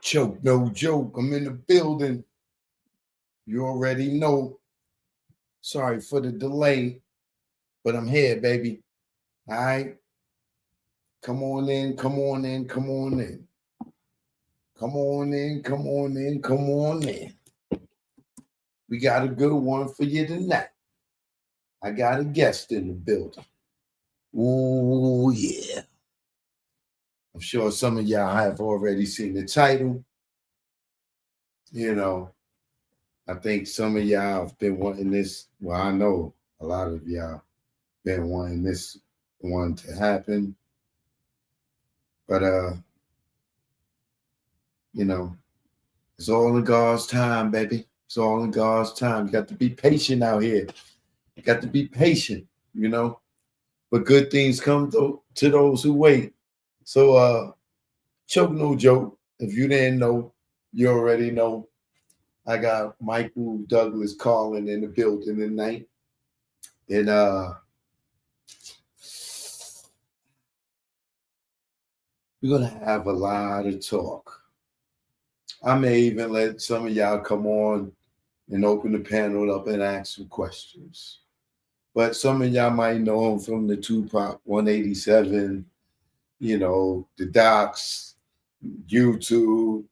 Choke, no joke. I'm in the building. You already know. Sorry for the delay, but I'm here, baby. All right. Come on in, come on in, come on in. Come on in, come on in, come on in. We got a good one for you tonight. I got a guest in the building. Ooh, yeah. I'm sure some of y'all have already seen the title. You know, I think some of y'all have been wanting this. Well, I know a lot of y'all been wanting this one to happen. But you know, it's all in God's time, baby. It's all in God's time. You got to be patient out here. You got to be patient, you know. But good things come to those who wait. So choke no joke. If you didn't know, you already know. I got Michael Douglas Carlin in the building tonight. And we're gonna have a lot of talk. I may even let some of y'all come on and open the panel up and ask some questions. But some of y'all might know him from the Tupac 187, you know, the docs, YouTube.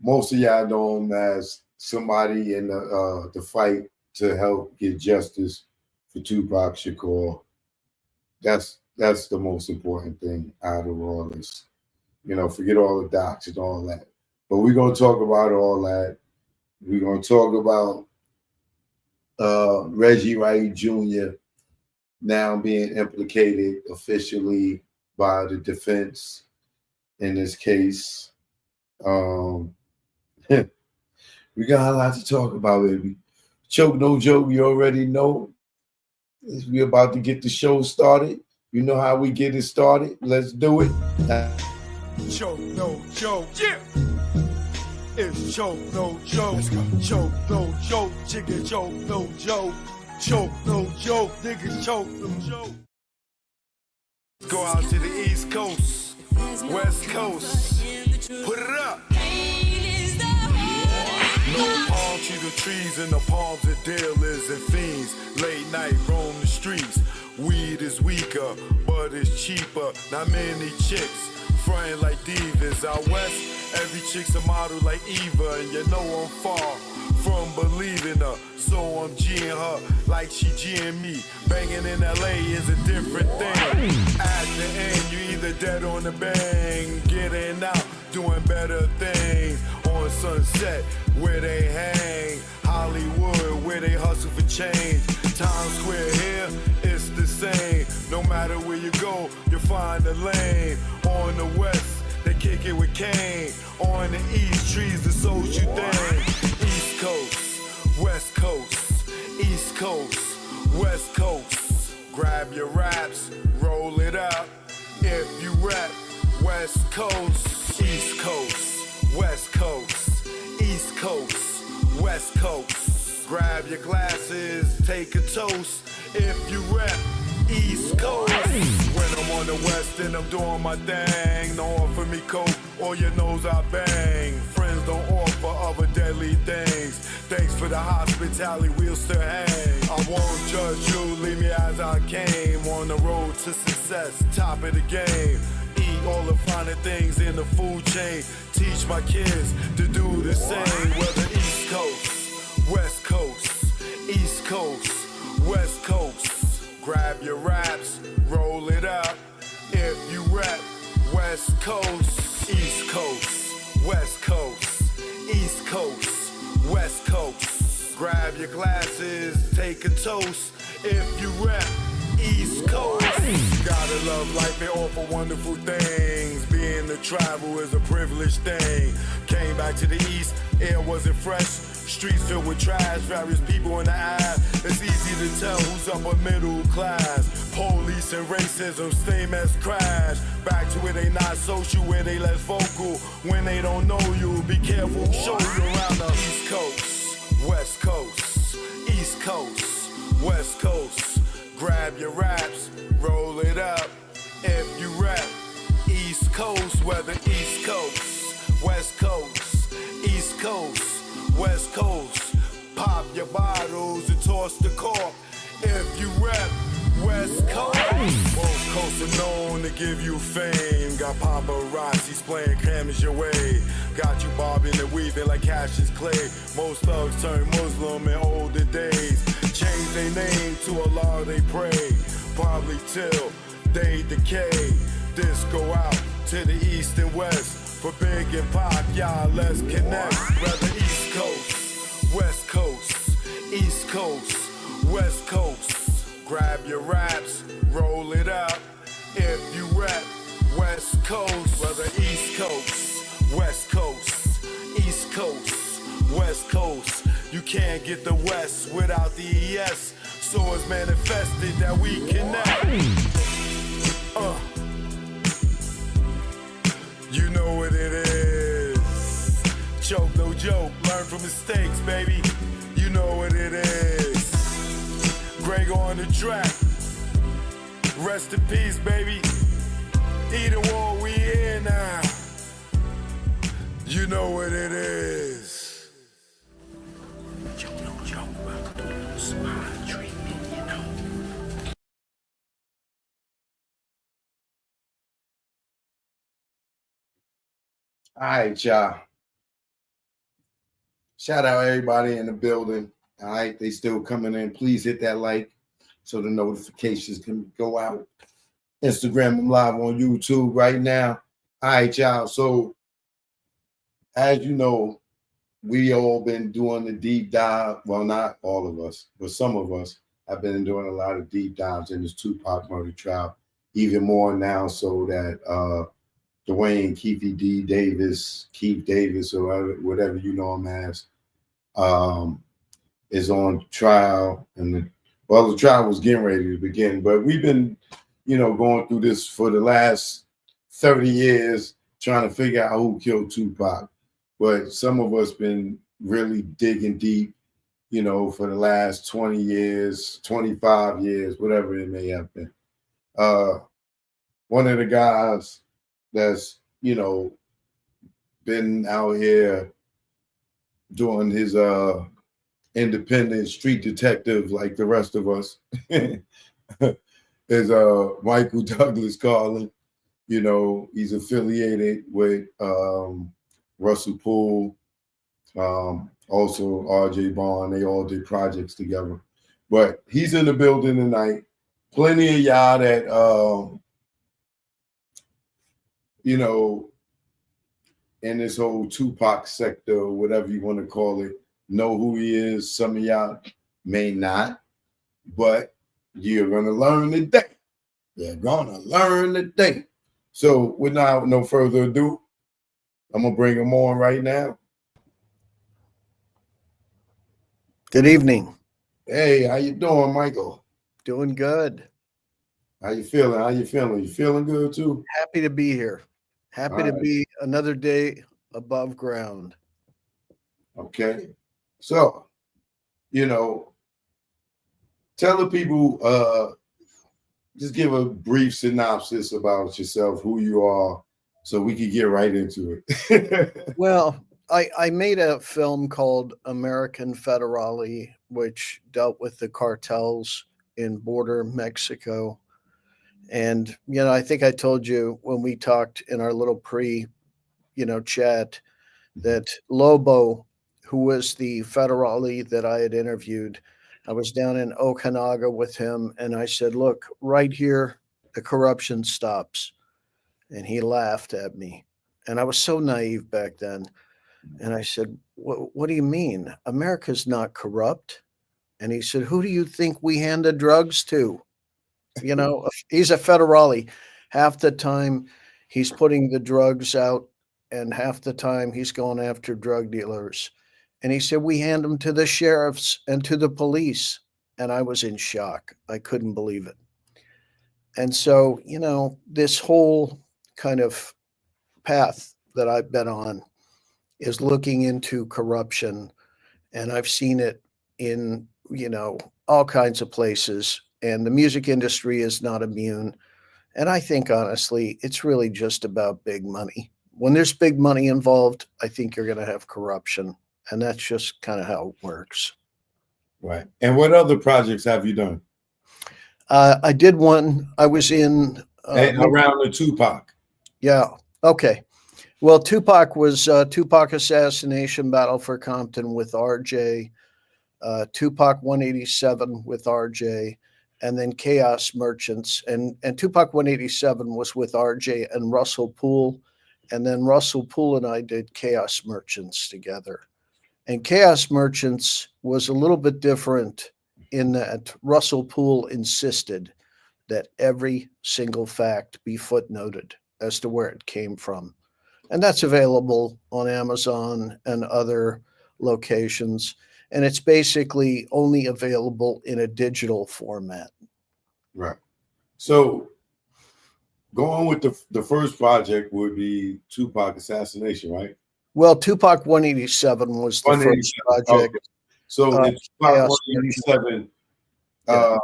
Most of y'all know him as somebody in the fight to help get justice for Tupac Shakur. That's the most important thing out of all this. You know, forget all the docs and all that. But we're going to talk about all that. We're going to talk about Reggie Wright Jr. now being implicated officially by the defense in this case. We got a lot to talk about, baby. Choke no joke, you already know. We're about to get the show started. You know how we get it started. Let's do it. Choke no joke. Yeah. It's choke no joke. Choke no joke. Chicken choke no joke. Choke no joke. Niggas choke no joke. Go out to the East Coast, West Coast. Put it up. No palm tree, the trees and the palms of dealers and fiends. Late night roam the streets. Weed is weaker, but it's cheaper. Not many chicks frontin' like divas. Out west, every chick's a model like Eva, and you know I'm far from believing her. So I'm G'ing her like she G'ing me. Banging in LA is a different thing. At the end, you either dead on the bang, getting out, doing better things. On Sunset, where they hang. Hollywood, where they hustle for change. Times Square here, it's the same. No matter where you go, you'll find a lane. On the west, they kick it with cane. On the east, trees the social thing. East Coast, West Coast, East Coast, West Coast. Grab your raps, roll it up. If you rap, West Coast, East Coast, West Coast, East Coast, West Coast. Grab your glasses, take a toast. If you rap, East Coast. When I'm on the west and I'm doing my thing, don't offer me coke or your nose I bang. Friends don't offer other deadly things. Thanks for the hospitality, we'll still hang. I won't judge you, leave me as I came. On the road to success, top of the game. Eat all the finer things in the food chain. Teach my kids to do the same. Whether East Coast, West Coast, East Coast, West Coast. Grab your raps, roll it up. If you rap, West Coast, East Coast, West Coast, East Coast, West Coast. Grab your glasses, take a toast. If you rap, East Coast. Gotta love life and offer wonderful things. Being to travel is a privileged thing. Came back to the East, air wasn't fresh. Streets filled with trash, various people in the eye. It's easy to tell who's upper middle class. Police and racism, same as crash. Back to where they not social, where they less vocal. When they don't know you, be careful, show you around the East Coast, West Coast, East Coast, West Coast. Grab your raps, roll it up. If you rap, East Coast, whether East Coast, West Coast, East Coast, West Coast. Pop your bottles and toss the cork if you rep West Coast. Both coasts are known to give you fame. Got paparazzis playing cameras your way. Got you bobbing and weaving like Cassius Clay. Most thugs turn Muslim in older days. Change their name to Allah they pray. Probably till they decay. This go out to the east and west. For Big and Pac, y'all let's connect. Whether East Coast, West Coast, East Coast, West Coast. Grab your raps, roll it up. If you rep West Coast, whether East Coast, West Coast, East Coast, West Coast. You can't get the West without the ES. So it's manifested that we connect. You know what it is. Choke, no joke. Learn from mistakes, baby. You know what it is. Greg on the track. Rest in peace, baby. Either war, we here now. You know what it is. Choke, no joke. About to do a little spine treatment, you know. All right, y'all. Shout out everybody in the building. All right, they still coming in. Please hit that like so the notifications can go out. Instagram, I'm live on YouTube right now. All right, y'all. So, as you know, we all been doing the deep dive. Well, not all of us, but some of us have been doing a lot of deep dives in this Tupac murder trial. Even more now, so that Dwayne Keith Davis, or whatever you know him as, is on trial. And the trial was getting ready to begin, but we've been, going through this for the last 30 years, trying to figure out who killed Tupac. But some of us been really digging deep, for the last 20 years, 25 years, whatever it may have been. One of the guys that's, been out here doing his independent street detective like the rest of us is Michael Douglas Carlin. He's affiliated with Russell Poole, also RJ Bond. They all did projects together. But he's in the building tonight. Plenty of y'all that in this whole Tupac sector, or whatever you want to call it, know who he is. Some of y'all may not, but you're going to learn today. You're going to learn today. So without no further ado, I'm going to bring him on right now. Good evening. Hey, how you doing, Michael? Doing good. How you feeling? You feeling good too? Happy to be here. Happy to be another day above ground. Okay. So, tell the people, just give a brief synopsis about yourself, who you are, so we can get right into it. Well, I made a film called American Federale, which dealt with the cartels in border Mexico. And, I think I told you when we talked in our little chat that Lobo, who was the federale that I had interviewed, I was down in Okanaga with him, and I said, look, right here, the corruption stops. And he laughed at me. And I was so naive back then. And I said, what do you mean? America's not corrupt. And he said, who do you think we hand the drugs to? He's a federale. Half the time he's putting the drugs out, and half the time he's going after drug dealers. And he said, we hand them to the sheriffs and to the police. And I was in shock. I couldn't believe it. And so, this whole kind of path that I've been on is looking into corruption. And I've seen it in, all kinds of places. And the music industry is not immune. And I think, honestly, it's really just about big money when there's big money involved, I think you're going to have corruption. And that's just kind of how it works. Right. And what other projects have you done? I did one. I was in. Around the Tupac. Yeah. Okay. Well, Tupac was Tupac Assassination Battle for Compton with RJ, Tupac 187 with RJ, and then Chaos Merchants. And Tupac 187 was with RJ and Russell Poole. And then Russell Poole and I did Chaos Merchants together. And Chaos Merchants was a little bit different in that Russell Poole insisted that every single fact be footnoted as to where it came from. And that's available on Amazon and other locations. And it's basically only available in a digital format. Right. So going with the first project would be Tupac Assassination, right? Well, Tupac 187 was the first project. Okay. So in Tupac 187, Yeah.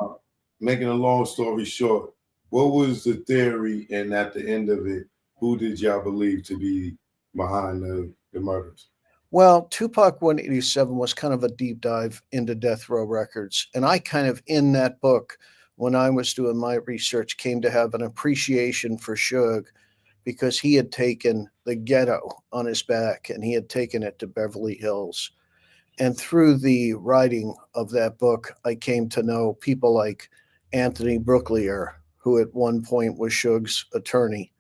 making a long story short, what was the theory, and at the end of it, who did y'all believe to be behind the murders? Well, Tupac 187 was kind of a deep dive into Death Row Records. And I kind of, in that book, when I was doing my research, came to have an appreciation for Suge because he had taken the ghetto on his back and he had taken it to Beverly Hills. And through the writing of that book, I came to know people like Anthony Brooklier, who at one point was Suge's attorney.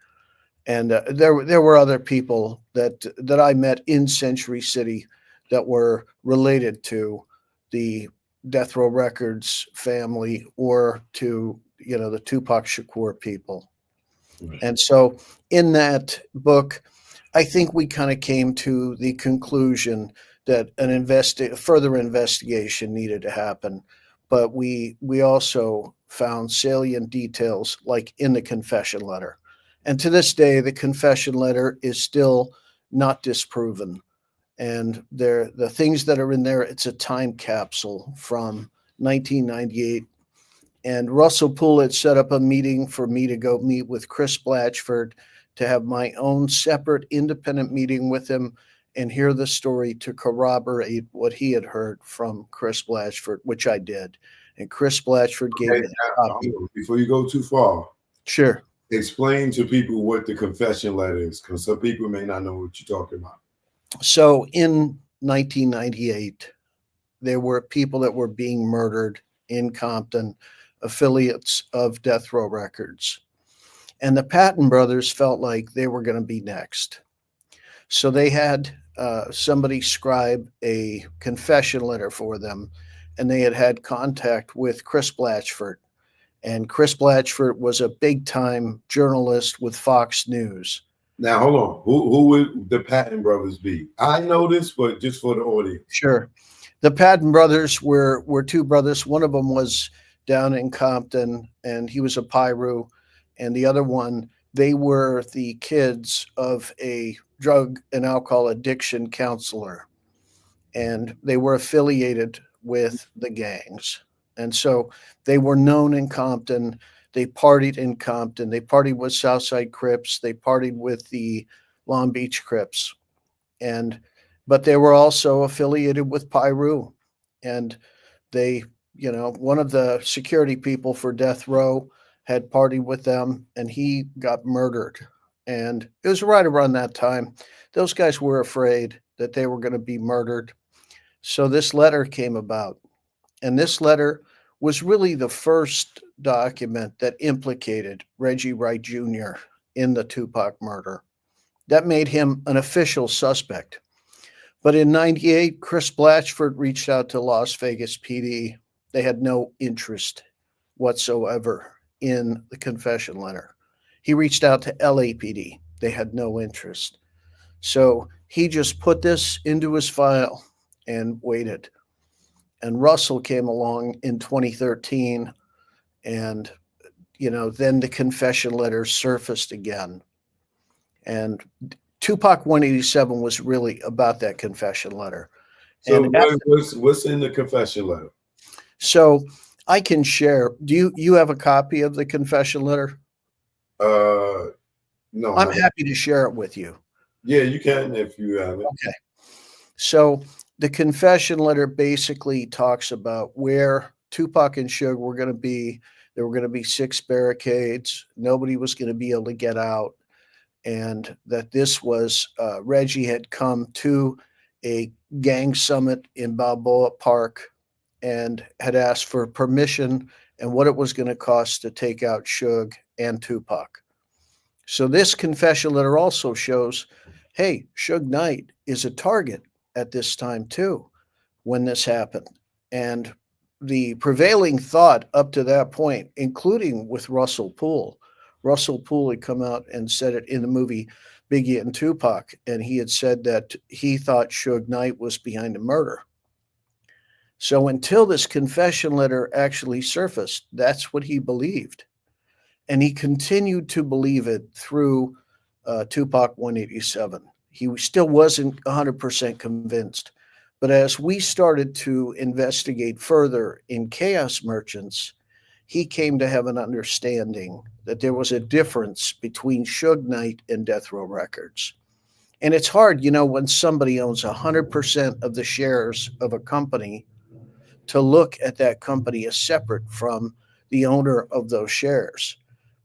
And there were other people that I met in Century City that were related to the Death Row Records family or to the Tupac Shakur people. Right. And so in that book, I think we kind of came to the conclusion that further investigation needed to happen, but we also found salient details like in the confession letter. And to this day, the confession letter is still not disproven. And the things that are in there, it's a time capsule from 1998. And Russell Poole had set up a meeting for me to go meet with Chris Blatchford to have my own separate independent meeting with him and hear the story to corroborate what he had heard from Chris Blatchford, which I did. And Chris Blatchford gave me a copy. Before you go too far. Sure. Explain to people what the confession letter is, because some people may not know what you're talking about. So in 1998, there were people that were being murdered in Compton, affiliates of Death Row Records. And the Patton brothers felt like they were going to be next. So they had somebody scribe a confession letter for them, and they had contact with Chris Blatchford. And Chris Blatchford was a big-time journalist with Fox News. Now, hold on. Who would the Patton brothers be? I know this, but just for the audience. Sure. The Patton brothers were two brothers. One of them was down in Compton, and he was a Piru. And the other one, they were the kids of a drug and alcohol addiction counselor. And they were affiliated with the gangs. And so they were known in Compton. They partied in Compton. They partied with Southside Crips. They partied with the Long Beach Crips. But they were also affiliated with Piru. And they, one of the security people for Death Row had partied with them, and he got murdered. And it was right around that time. Those guys were afraid that they were going to be murdered. So this letter came about. And this letter was really the first document that implicated Reggie Wright Jr. in the Tupac murder. That made him an official suspect. But in 98, Chris Blatchford reached out to Las Vegas PD. They had no interest whatsoever in the confession letter. He reached out to LAPD. They had no interest. So he just put this into his file and waited. And Russell came along in 2013, and then the confession letter surfaced again. And Tupac 187 was really about that confession letter. So what's in the confession letter? So I can share. Do you have a copy of the confession letter? No. I'm happy to share it with you. Yeah, you can if you have it. Okay. So the confession letter basically talks about where Tupac and Suge were going to be. There were going to be 6 barricades. Nobody was going to be able to get out. And that this was Reggie had come to a gang summit in Balboa Park and had asked for permission and what it was going to cost to take out Suge and Tupac. So this confession letter also shows, hey, Suge Knight is a target at this time too, when this happened. And the prevailing thought up to that point, including with Russell Poole had come out and said it in the movie Biggie and Tupac, and he had said that he thought Suge Knight was behind the murder. So until this confession letter actually surfaced, that's what he believed. And he continued to believe it through Tupac 187. He still wasn't 100% convinced. But as we started to investigate further in Chaos Merchants, he came to have an understanding that there was a difference between Suge Knight and Death Row Records. And it's hard, when somebody owns 100% of the shares of a company to look at that company as separate from the owner of those shares.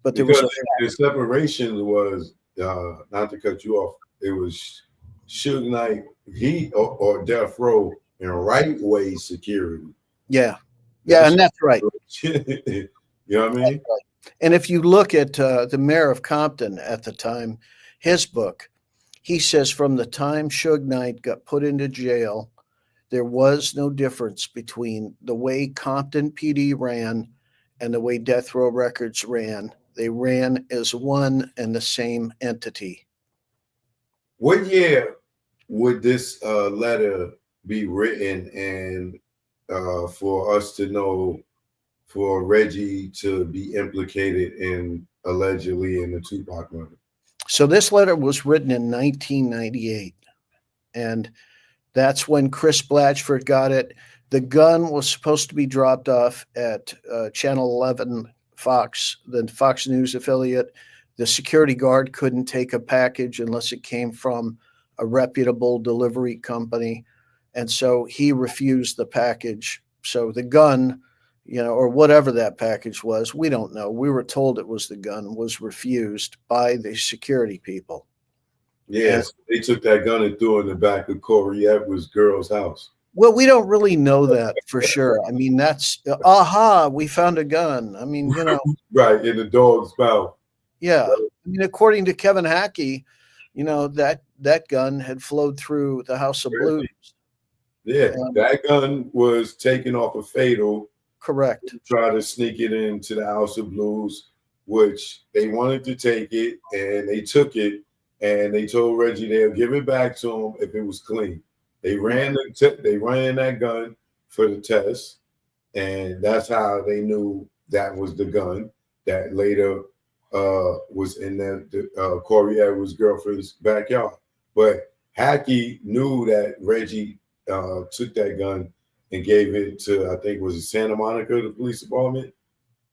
But there was Because the separation was, not to cut you off, it was Suge Knight, he or Death Row in right way security. yeah, and that's right. You know what I mean? Right. And if you look at the mayor of Compton at the time, his book, he says from the time Suge Knight got put into jail, there was no difference between the way Compton PD ran and the way Death Row Records ran. They ran as one and the same entity. What year would this letter be written and for us to know for Reggie to be implicated in allegedly in the Tupac murder? So this letter was written in 1998, and that's when Chris Blatchford got it. The gun was supposed to be dropped off at Channel 11 Fox, the Fox News affiliate. The security guard couldn't take a package unless it came from a reputable delivery company. And so he refused the package. So the gun, or whatever that package was, we don't know. We were told it was the gun, was refused by the security people. Yes, they took that gun and threw it in the back of Corey Edwards' girl's house. Well, we don't really know that for sure. I mean, that's we found a gun. I mean, right in the dog's mouth. Yeah, I mean, according to Kevin Hackey, that gun had flowed through the House of Blues. Yeah, that gun was taken off a Fatal. Correct. To try to sneak it into the House of Blues, which they wanted to take it, and they took it, and they told Reggie they'll give it back to him if it was clean. They ran that gun for the test, and that's how they knew that was the gun that later was in the Corey Edwards' girlfriend's backyard. But Hackey knew that Reggie took that gun and gave it to, I think, was it Santa Monica, the police department,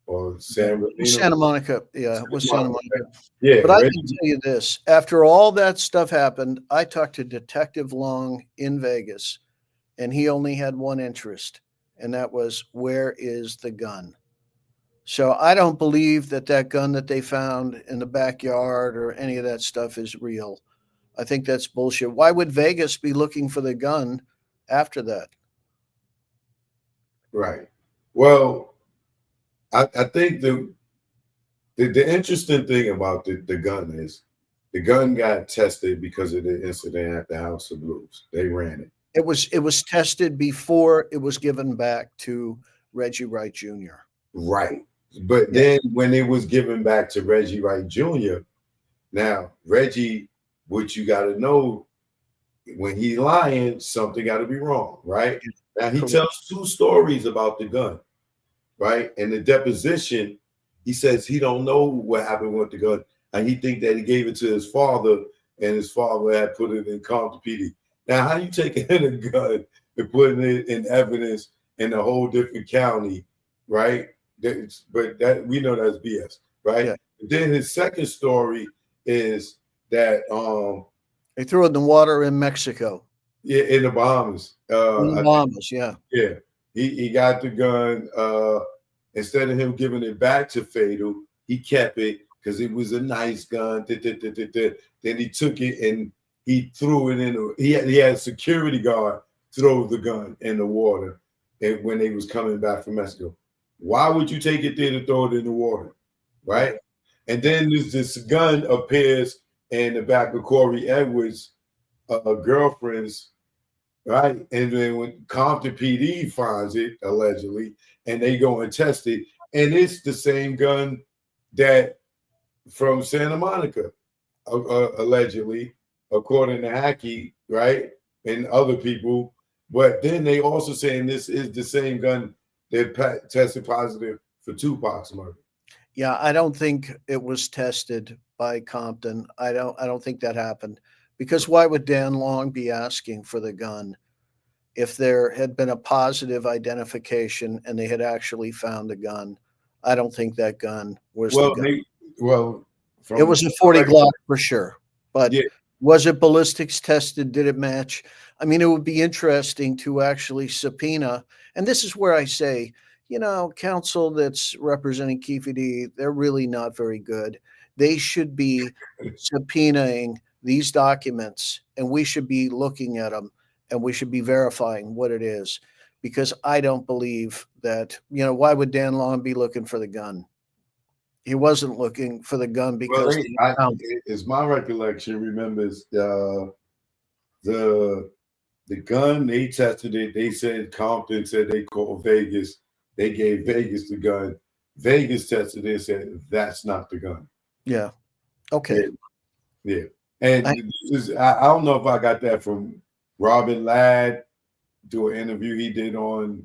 or San Bernardino? Santa Monica. Yeah, it was Santa Monica. Yeah, but I can tell you this: after all that stuff happened, I talked to Detective Long in Vegas, and he only had one interest, and that was, where is the gun? So I don't believe that gun that they found in the backyard or any of that stuff is real. I think that's bullshit. Why would Vegas be looking for the gun after that? Right. Well, I think the interesting thing about the gun is the gun got tested because of the incident at the House of Blues. They ran it. It was tested before it was given back to Reggie Wright Jr. Right. But then when it was given back to Reggie Wright Jr., now Reggie, what you got to know, when he lying, something got to be wrong, right? Now he tells 2 stories about the gun, right? In the deposition, he says he don't know what happened with the gun, and he think that he gave it to his father, and his father had put it in Compton PD. Now, how you taking a gun and putting it in evidence in a whole different county, right? But that we know that's BS, right? Yeah. Then his second story is that They threw it in the water in Mexico. Yeah, in the Bahamas. In the Bahamas, yeah. Yeah, he got the gun. Instead of him giving it back to Fatal, he kept it because it was a nice gun. Then he took it and he threw it in. He had a security guard throw the gun in the water, and when they was coming back from Mexico. Why would you take it there to throw it in the water, right? And then this gun appears in the back of Corey Edwards' girlfriend's. Right. And then when Compton PD finds it, allegedly, and they go and test it, and it's the same gun that from Santa Monica, allegedly, according to Hackey, right? And other people. But then they also saying this is the same gun that tested positive for Tupac's murder. Yeah, I don't think it was tested by Compton. I don't think that happened. Because why would Dan Long be asking for the gun if there had been a positive identification and they had actually found the gun? I don't think that gun was the gun. It was a 40 Glock for sure. But yeah. Was it ballistics tested? Did it match? I mean, it would be interesting to actually subpoena. And this is where I say, counsel that's representing Keefe D, they're really not very good. They should be subpoenaing these documents, and we should be looking at them, and we should be verifying what it is, because I don't believe that, why would Dan Long be looking for the gun? He wasn't looking for the gun because it's my recollection, remembers the gun, they tested it. They said Compton said they called Vegas. They gave Vegas the gun. Vegas tested it and said that's not the gun. Yeah. Okay. Yeah. And I don't know if I got that from Robin Ladd, do an interview he did on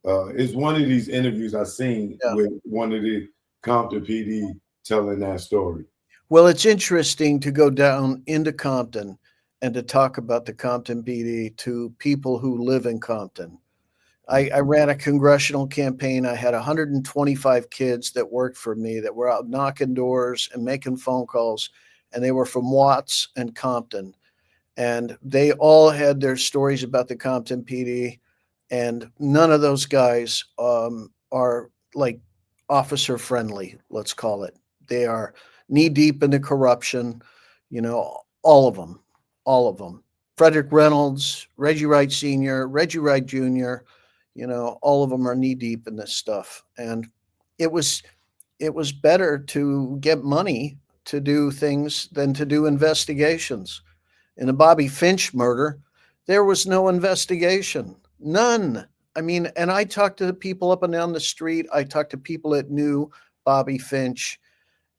it's one of these interviews I seen with one of the Compton PD telling that story. Well, it's interesting to go down into Compton and to talk about the Compton PD to people who live in Compton. I ran a congressional campaign. I had 125 kids that worked for me that were out knocking doors and making phone calls, and they were from Watts and Compton. And they all had their stories about the Compton PD, and none of those guys are like officer friendly, let's call it. They are knee deep in the corruption, all of them. Frederick Reynolds, Reggie Wright Sr., Reggie Wright Jr., all of them are knee deep in this stuff. And it was better to get money to do things than to do investigations. In the Bobby Finch murder, there was no investigation, none. I mean, and I talked to the people up and down the street. I talked to people that knew Bobby Finch,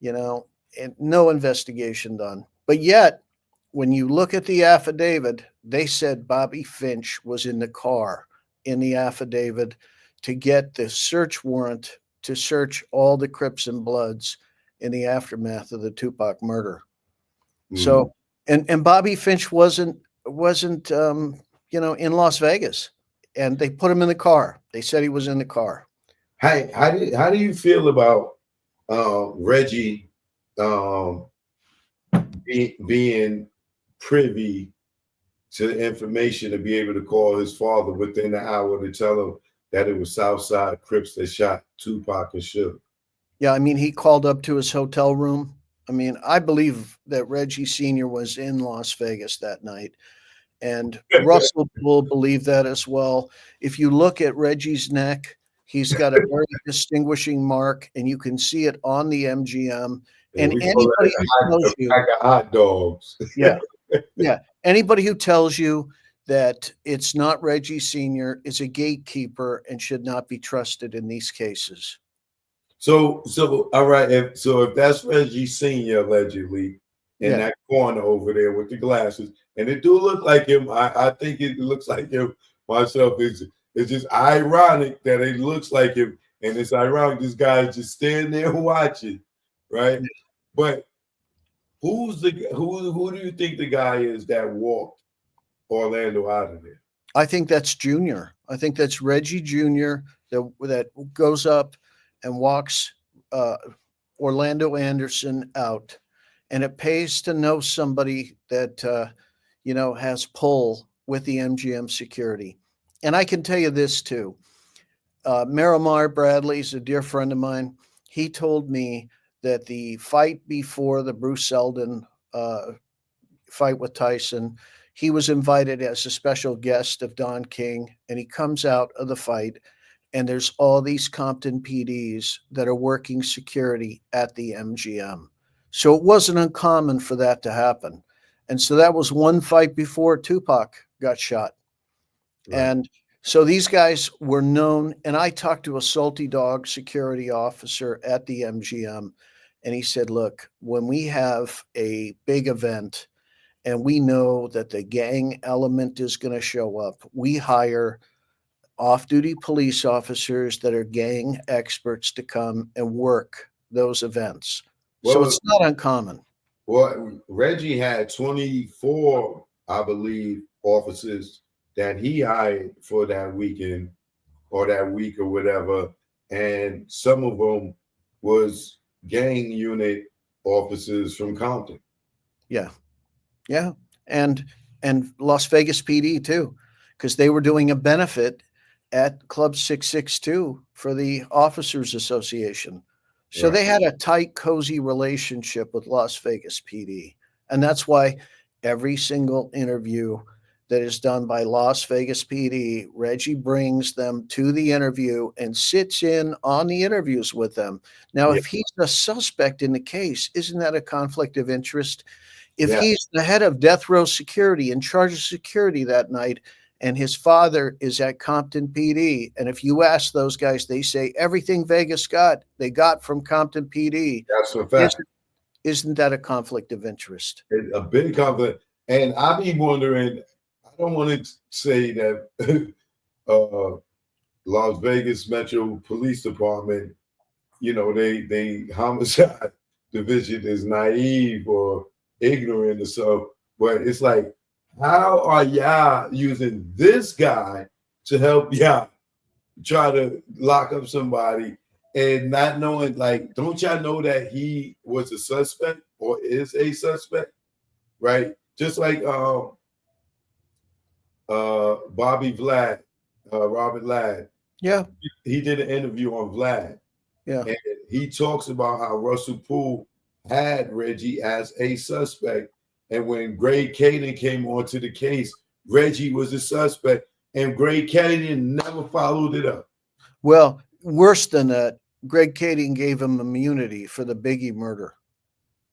and no investigation done. But yet, when you look at the affidavit, they said Bobby Finch was in the car in the affidavit to get the search warrant to search all the Crips and Bloods in the aftermath of the Tupac murder. Mm-hmm. So, and Bobby Finch wasn't in Las Vegas, and they put him in the car. They said he was in the car. How do you feel about Reggie being privy to the information to be able to call his father within an hour to tell him that it was Southside Crips that shot Tupac and Suge? Yeah, I mean, he called up to his hotel room. I mean, I believe that Reggie Sr. was in Las Vegas that night. And Russell will believe that as well. If you look at Reggie's neck, he's got a very distinguishing mark, and you can see it on the MGM. And anybody who tells you, hot dogs. Yeah. Anybody who tells you that it's not Reggie Sr. is a gatekeeper and should not be trusted in these cases. So all right. If that's Reggie Sr. allegedly in that corner over there with the glasses, and it do look like him, I think it looks like him myself. It's just ironic that it looks like him, and it's ironic this guy is just standing there watching, right? But who do you think the guy is that walked Orlando out of there? I think that's Junior. I think that's Reggie Jr. that goes up and walks Orlando Anderson out. and it pays to know somebody that has pull with the MGM security. And I can tell you this too. Miramar Bradley's a dear friend of mine. He told me that the fight before the Bruce Seldon fight with Tyson, he was invited as a special guest of Don King, and he comes out of the fight, and there's all these Compton PDs that are working security at the MGM. So it wasn't uncommon for that to happen. And so that was one fight before Tupac got shot. Right. And so these guys were known. And I talked to a Salty Dog security officer at the MGM, and he said, look, when we have a big event and we know that the gang element is going to show up, we hire off-duty police officers that are gang experts to come and work those events. So Well, it's not uncommon. Well, Reggie had 24, I believe, officers that he hired for that weekend or that week or whatever, and some of them was gang unit officers from Compton. Yeah. Yeah. And Las Vegas PD too, because they were doing a benefit at Club 662 for the Officers Association. So Right. they had a tight, cozy relationship with Las Vegas PD. And that's why every single interview that is done by Las Vegas PD, Reggie brings them to the interview and sits in on the interviews with them. Now, Yeah. if he's a suspect in the case, isn't that a conflict of interest? If Yeah. he's the head of death row security, in charge of security that night, and his father is at Compton PD, and if you ask those guys, they say everything Vegas got, they got from Compton PD. That's a fact. Isn't that a conflict of interest? It's a big conflict. And I be wondering, I don't want to say that Las Vegas Metro Police Department, they homicide division is naive or ignorant or so, but it's like, how are y'all using this guy to help y'all try to lock up somebody and not knowing, like, don't y'all know that he was a suspect or is a suspect, right? Just like Bobby Vlad, Robert Ladd. Yeah. He did an interview on Vlad. Yeah. And he talks about how Russell Poole had Reggie as a suspect. And when Greg Caden came onto the case, Reggie was a suspect. And Greg Caden never followed it up. Well, worse than that, Greg Kading gave him immunity for the Biggie murder.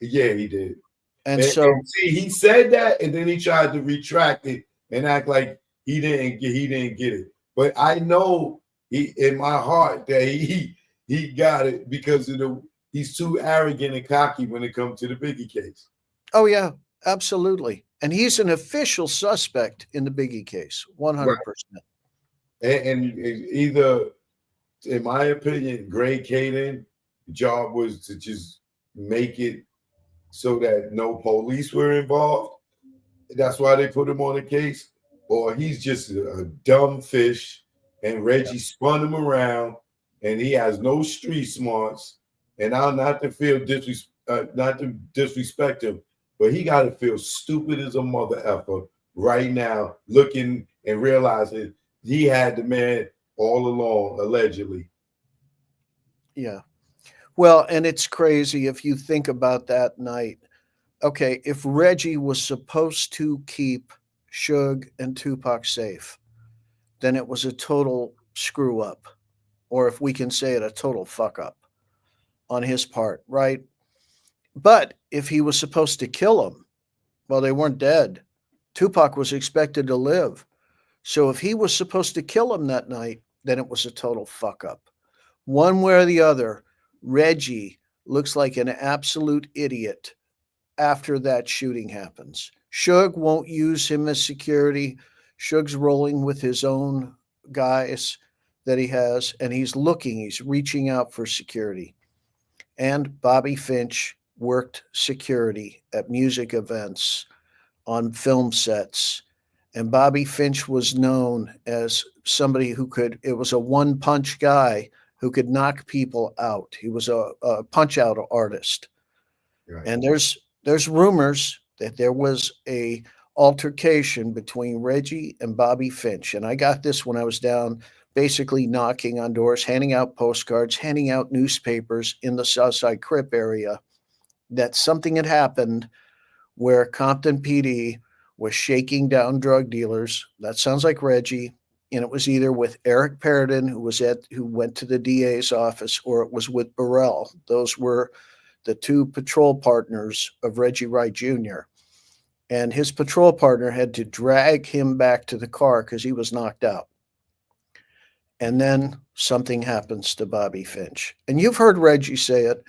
Yeah, he did. And so see, he said that, and then he tried to retract it and act like he didn't get it. But I know he, in my heart, that he got it because he's too arrogant and cocky when it comes to the Biggie case. Oh yeah, absolutely. And he's an official suspect in the Biggie case, 100%. And either, in my opinion, Greg Caden, job was to just make it so that no police were involved. That's why they put him on the case. Or he's just a dumb fish, and Reggie spun him around, and he has no street smarts. And I'm not to disrespect him, but he got to feel stupid as a mother effer right now, looking and realizing he had the man all along, allegedly. Yeah. Well, and it's crazy if you think about that night. Okay, if Reggie was supposed to keep Suge and Tupac safe, then it was a total screw up, or if we can say it, a total fuck up on his part, right? But if he was supposed to kill them, well, they weren't dead. Tupac was expected to live. So if he was supposed to kill him that night, then it was a total fuck up. One way or the other, Reggie looks like an absolute idiot after that shooting happens. Suge won't use him as security. Suge's rolling with his own guys that he has, and he's reaching out for security. And Bobby Finch worked security at music events, on film sets. And Bobby Finch was known as somebody it was a one-punch guy who could knock people out. He was a punch-out artist. Right. And there's there's rumors that there was a altercation between Reggie and Bobby Finch. And I got this when I was down basically knocking on doors, handing out postcards, handing out newspapers in the Southside Crip area, that something had happened where Compton PD was shaking down drug dealers. That sounds like Reggie. And it was either with Eric Paradin, who went to the DA's office, or it was with Burrell. Those were the two patrol partners of Reggie Wright Jr. And his patrol partner had to drag him back to the car because he was knocked out. And then something happens to Bobby Finch. And you've heard Reggie say it: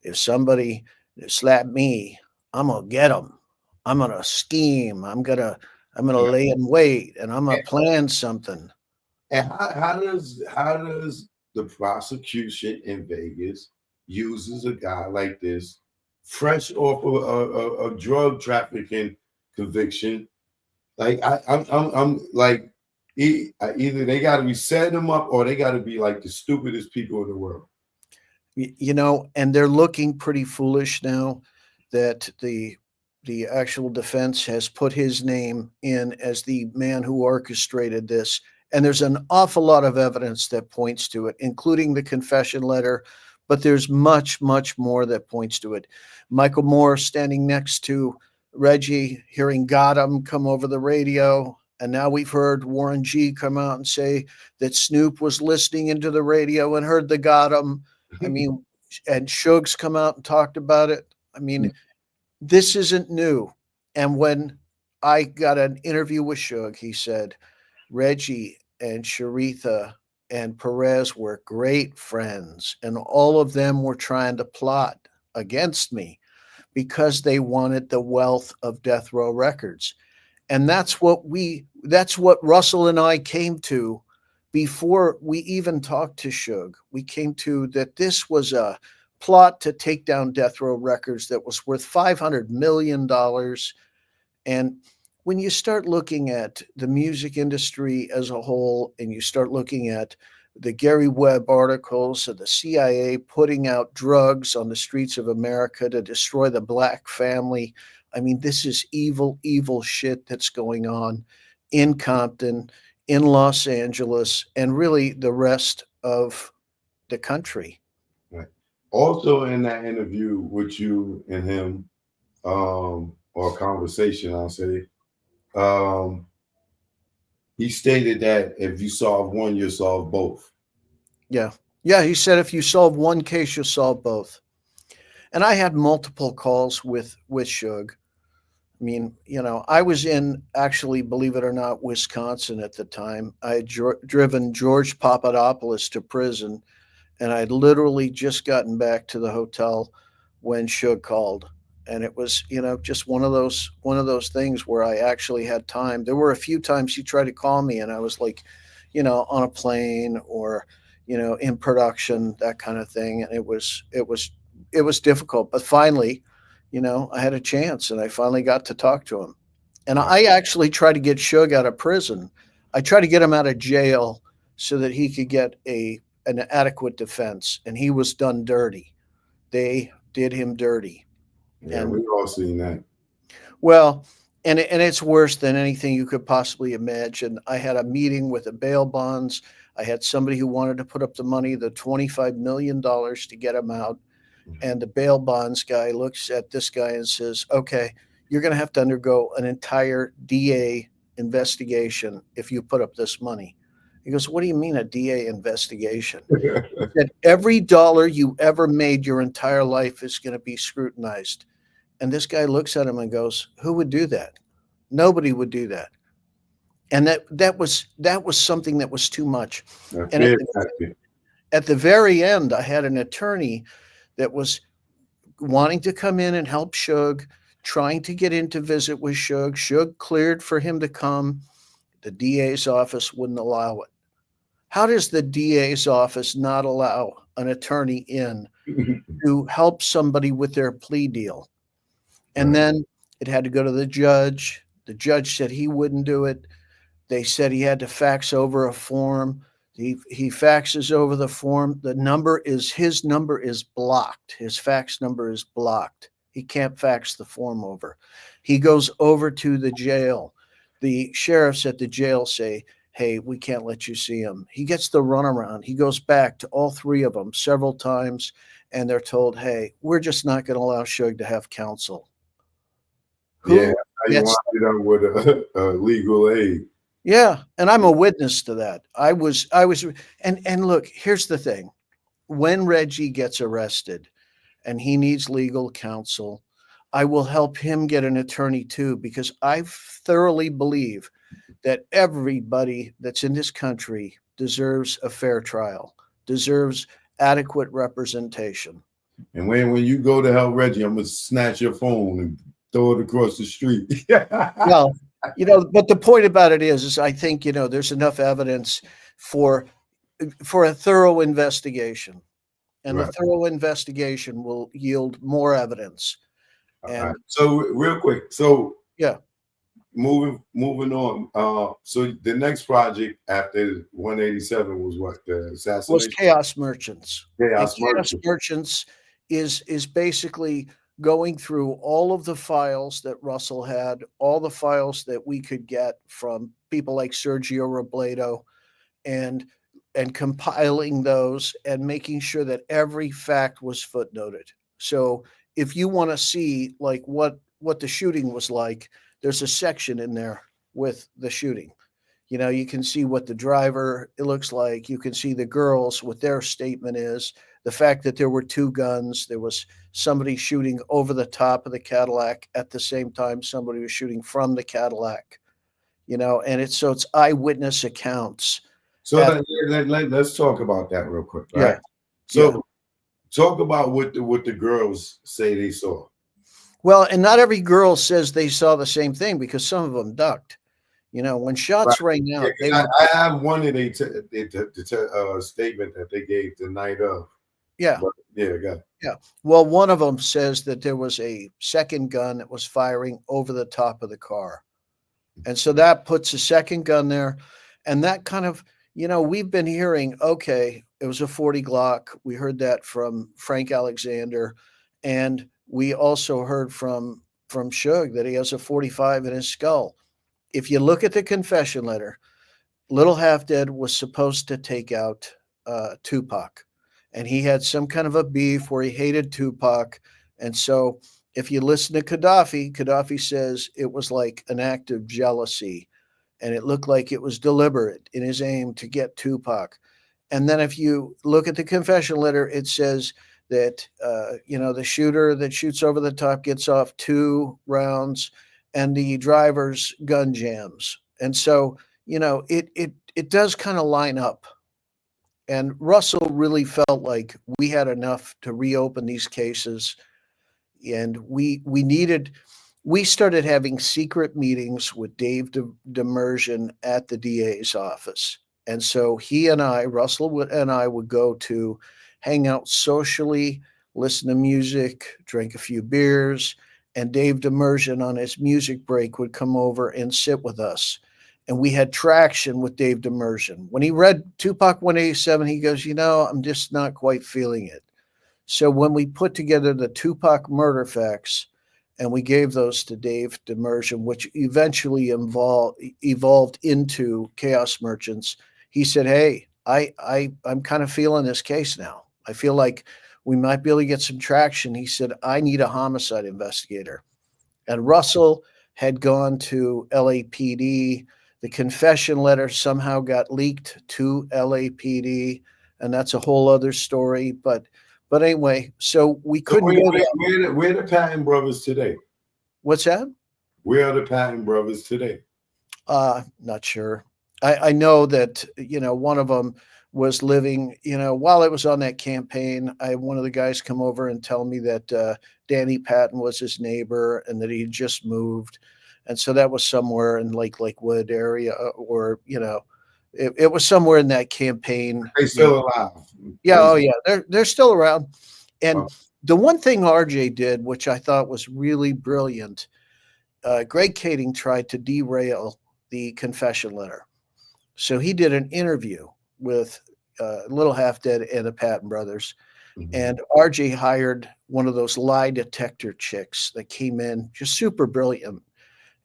if somebody slap me, I'm gonna get them. I'm gonna scheme. I'm gonna lay in wait, and I'm gonna plan something. And how does the prosecution in Vegas uses a guy like this, fresh off of a drug trafficking conviction? Like I'm like, either they got to be setting them up, or they got to be like the stupidest people in the world. And they're looking pretty foolish now that the actual defense has put his name in as the man who orchestrated this. And there's an awful lot of evidence that points to it, including the confession letter, but there's much, much more that points to it. Michael Moore standing next to Reggie, hearing "Got Him" come over the radio. And now we've heard Warren G come out and say that Snoop was listening into the radio and heard the "Got Him." I mean, and Suge's come out and talked about it. I mean, this isn't new. And when I got an interview with Suge, he said, Reggie and Sharitha and Perez were great friends, and all of them were trying to plot against me because they wanted the wealth of Death Row Records. And that's what Russell and I came to before we even talked to Suge. We came to that this was a plot to take down Death Row Records that was worth $500 million. And when you start looking at the music industry as a whole, and you start looking at the Gary Webb articles of the CIA putting out drugs on the streets of America to destroy the Black family, I mean, this is evil, evil shit that's going on in Compton, in Los Angeles, and really the rest of the country. Right. Also, in that interview with you and him, or conversation, I'll say, he stated that if you solve one, you'll solve both. Yeah. Yeah. He said, if you solve one case, you'll solve both. And I had multiple calls with Suge. I mean, I was in, actually, believe it or not, Wisconsin at the time. I had driven George Papadopoulos to prison, and I'd literally just gotten back to the hotel when Suge called. And it was, just one of those things where I actually had time. There were a few times he tried to call me, and I was like, on a plane or, in production, that kind of thing. And it was difficult. But finally, I had a chance, and I finally got to talk to him. And I actually tried to get Suge out of prison. I tried to get him out of jail so that he could get an adequate defense, and he was done dirty. They did him dirty. Yeah, and we've all seen that. Well, and it's worse than anything you could possibly imagine. I had a meeting with the bail bonds. I had somebody who wanted to put up the money, the $25 million, to get him out. And the bail bonds guy looks at this guy and says, okay, you're going to have to undergo an entire DA investigation if you put up this money. He goes, what do you mean a DA investigation? He said, every dollar you ever made your entire life is going to be scrutinized. And this guy looks at him and goes, who would do that? Nobody would do that. And that was something that was too much. And at the very end, I had an attorney that was wanting to come in and help Suge, trying to get in to visit with Suge. Suge cleared for him to come. The DA's office wouldn't allow it. How does the DA's office not allow an attorney in to help somebody with their plea deal? And then it had to go to the judge. The judge said he wouldn't do it. They said he had to fax over a form. He faxes over the form. His number is blocked. His fax number is blocked. He can't fax the form over. He goes over to the jail. The sheriffs at the jail say, hey, we can't let you see him. He gets the runaround. He goes back to all three of them several times, and they're told, hey, we're just not going to allow Suge to have counsel. Yeah, Who now you gets wind it up with a legal aid. Yeah, and I'm a witness to that. I was and look, here's the thing. When Reggie gets arrested and he needs legal counsel, I will help him get an attorney too, because I thoroughly believe that everybody that's in this country deserves a fair trial, deserves adequate representation. And when you go to help Reggie, I'm gonna snatch your phone and throw it across the street. Well, but the point about it is I think, there's enough evidence for a thorough investigation, and the Right. thorough investigation will yield more evidence. All right. And So real quick, so yeah, moving on. So the next project after 187 was what? The was assassination? Chaos Merchants. And Chaos Chaos Merchant. Merchants is basically going through all of the files that Russell had, all the files that we could get from people like Sergio Robledo, and compiling those and making sure that every fact was footnoted. So if you want to see like what the shooting was like, there's a section in there with the shooting. You can see what the driver it looks like. You can see the girls, what their statement is. The fact that there were two guns, there was somebody shooting over the top of the Cadillac at the same time somebody was shooting from the Cadillac. And it's eyewitness accounts. So At let's talk about that real quick, Yeah, right? yeah. So talk about what the girls say they saw. Well, and not every girl says they saw the same thing, because some of them ducked. When Right. shots rang Yeah, out, they 'cause were I have one of the statement that they gave the night of. yeah, But yeah, go. yeah. Well, one of them says that there was a second gun that was firing over the top of the car. And so that puts a second gun there. And that kind of, we've been hearing, okay, it was a 40 Glock. We heard that from Frank Alexander. And we also heard from Suge that he has a 45 in his skull. If you look at the confession letter, Little Half Dead was supposed to take out Tupac. And he had some kind of a beef where he hated Tupac. And so if you listen to Gaddafi says it was like an act of jealousy, and it looked like it was deliberate in his aim to get Tupac. And then if you look at the confession letter, it says that, the shooter that shoots over the top gets off 2 rounds and the driver's gun jams. And so, it does kind of line up. And Russell really felt like we had enough to reopen these cases, and we started having secret meetings with Dave Demersion at the DA's office. And so Russell and I would go to hang out socially, listen to music, drink a few beers, and Dave Demersion on his music break would come over and sit with us. And we had traction with Dave Demersion. When he read Tupac 187, he goes, I'm just not quite feeling it. So when we put together the Tupac murder facts and we gave those to Dave Demersion, which eventually evolved into Chaos Merchants, he said, hey, I'm kind of feeling this case now. I feel like we might be able to get some traction. He said, I need a homicide investigator. And Russell had gone to LAPD. The confession letter somehow got leaked to LAPD, and that's a whole other story. But anyway, so we So couldn't go where the Patton brothers today? What's that? Where are the Patton brothers today? Not sure. I know that, one of them was living, while I was on that campaign, I had one of the guys come over and tell me that Danny Patton was his neighbor and that he just moved. And so that was somewhere in Lakewood area, or, it was somewhere in that campaign. They still alive. Yeah. Oh yeah. They're still around. And Oh. the one thing RJ did, which I thought was really brilliant, Greg Kading tried to derail the confession letter. So he did an interview with Little Half Dead and the Patton brothers. And RJ hired one of those lie detector chicks that came in, just super brilliant.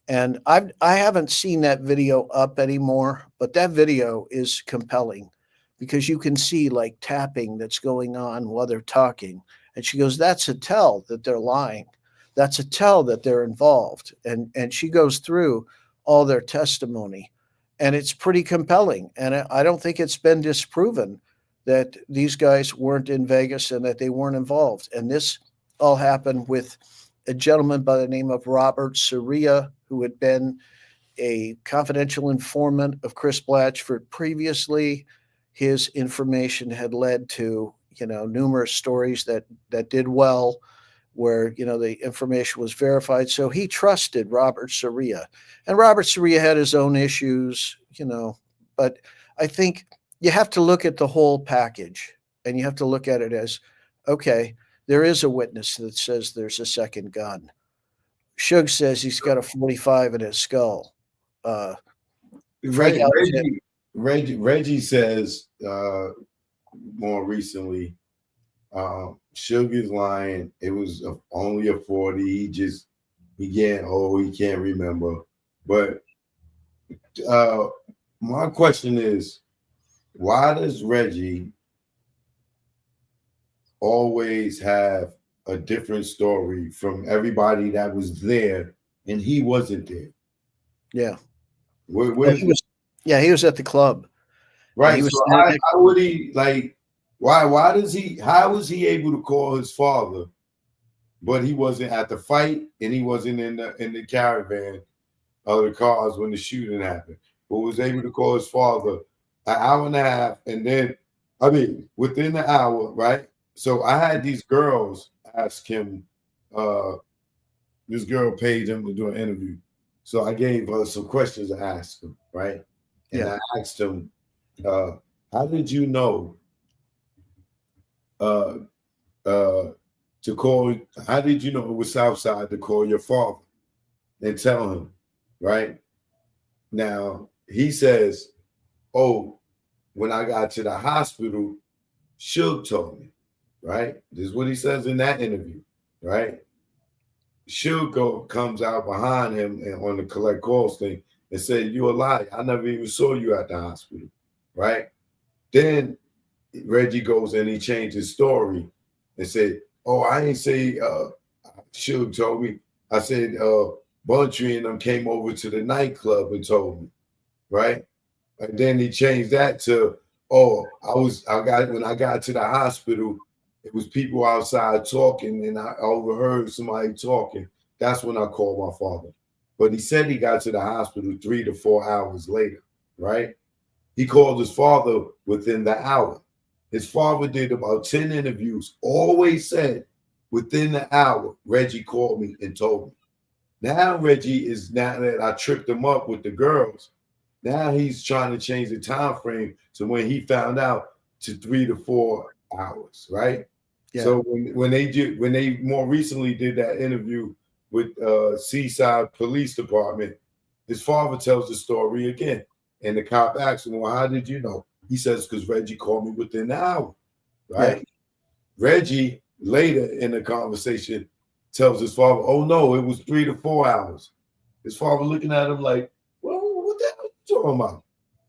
And I haven't seen that video up anymore, but that video is compelling because you can see like tapping that's going on while they're talking. And she goes, "That's a tell that they're lying. That's a tell that they're involved." And she goes through all their testimony, and it's pretty compelling. And I don't think it's been disproven that these guys weren't in Vegas and that they weren't involved. And this all happened with a gentleman by the name of Robert Soria, who had been a confidential informant of Chris Blatchford previously. His information had led to, numerous stories that did well, where the information was verified. So he trusted Robert Soria, and Robert Soria had his own issues, but I think you have to look at the whole package, and you have to look at it as, okay, there is a witness that says there's a second gun. Shug says he's got a 45 in his skull. Frank Alexander, Reggie says more recently, Sugar's lying. It was only a 40. He getting old. He can't remember. But my question is, why does Reggie always have a different story from everybody that was there and he wasn't there? yeah. Where he was at the club. right. He was So how would he why does he how was he able to call his father, but he wasn't at the fight and he wasn't in the caravan of the cars when the shooting happened, but was able to call his father an hour and a half, and then within the hour, right? So I had these girls ask him, this girl paid him to do an interview. So I gave her some questions to ask him, right? And I asked him, how did you know to call, how did you know it was Southside to call your father and tell him, right? Now he says, "Oh, when I got to the hospital, Suge told me," right? This is what he says in that interview, right? Suge comes out behind him and on the collect calls thing and said, "You a liar. I never even saw you at the hospital," right? Then Reggie goes and he changed his story and said, "Oh, I ain't say Suge told me. I said Buntry and them came over to the nightclub and told me," right? And then he changed that to, "Oh, when I got to the hospital, it was people outside talking and I overheard somebody talking. That's when I called my father." But he said he got to the hospital 3 to 4 hours later, right? He called his father within the hour. His father did about 10 interviews, always said within the hour, Reggie called me and told me. Now Reggie is, now that I tripped him up with the girls, now he's trying to change the time frame to when he found out to 3 to 4 hours, right? Yeah. So when they more recently did that interview with Seaside Police Department, his father tells the story again, and the cop asks him, "Well, how did you know?" He says, "Because Reggie called me within the hour," right? Yeah. Reggie later in the conversation tells his father, "Oh no, it was 3 to 4 hours." His father looking at him like, "Well, what the hell are you talking about?"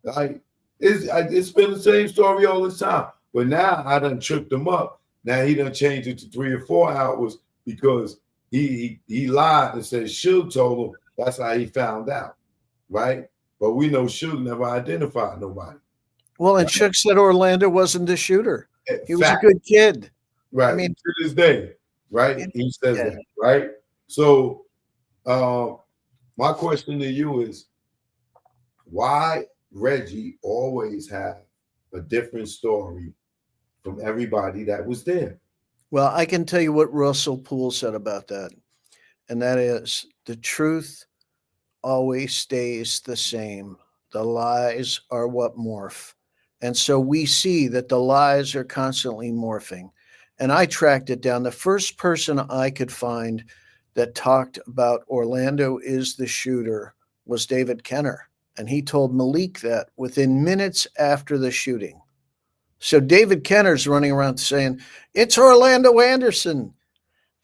Like, it's been the same story all this time. But now I done tripped him up. Now he done changed it to 3 or 4 hours because he lied and said Suge told him. That's how he found out, right? But we know Suge never identified nobody. Well, and Chuck said Orlando wasn't the shooter. He was Fact. a good kid. Right. I mean, to this day, right? He says that, right? So my question to you is, why Reggie always have a different story from everybody that was there? Well, I can tell you what Russell Poole said about that, and that is the truth always stays the same. The lies are what morph. And so we see that the lies are constantly morphing. And I tracked it down. The first person I could find that talked about Orlando is the shooter was David Kenner. And he told Malik that within minutes after the shooting. So David Kenner's running around saying, it's Orlando Anderson.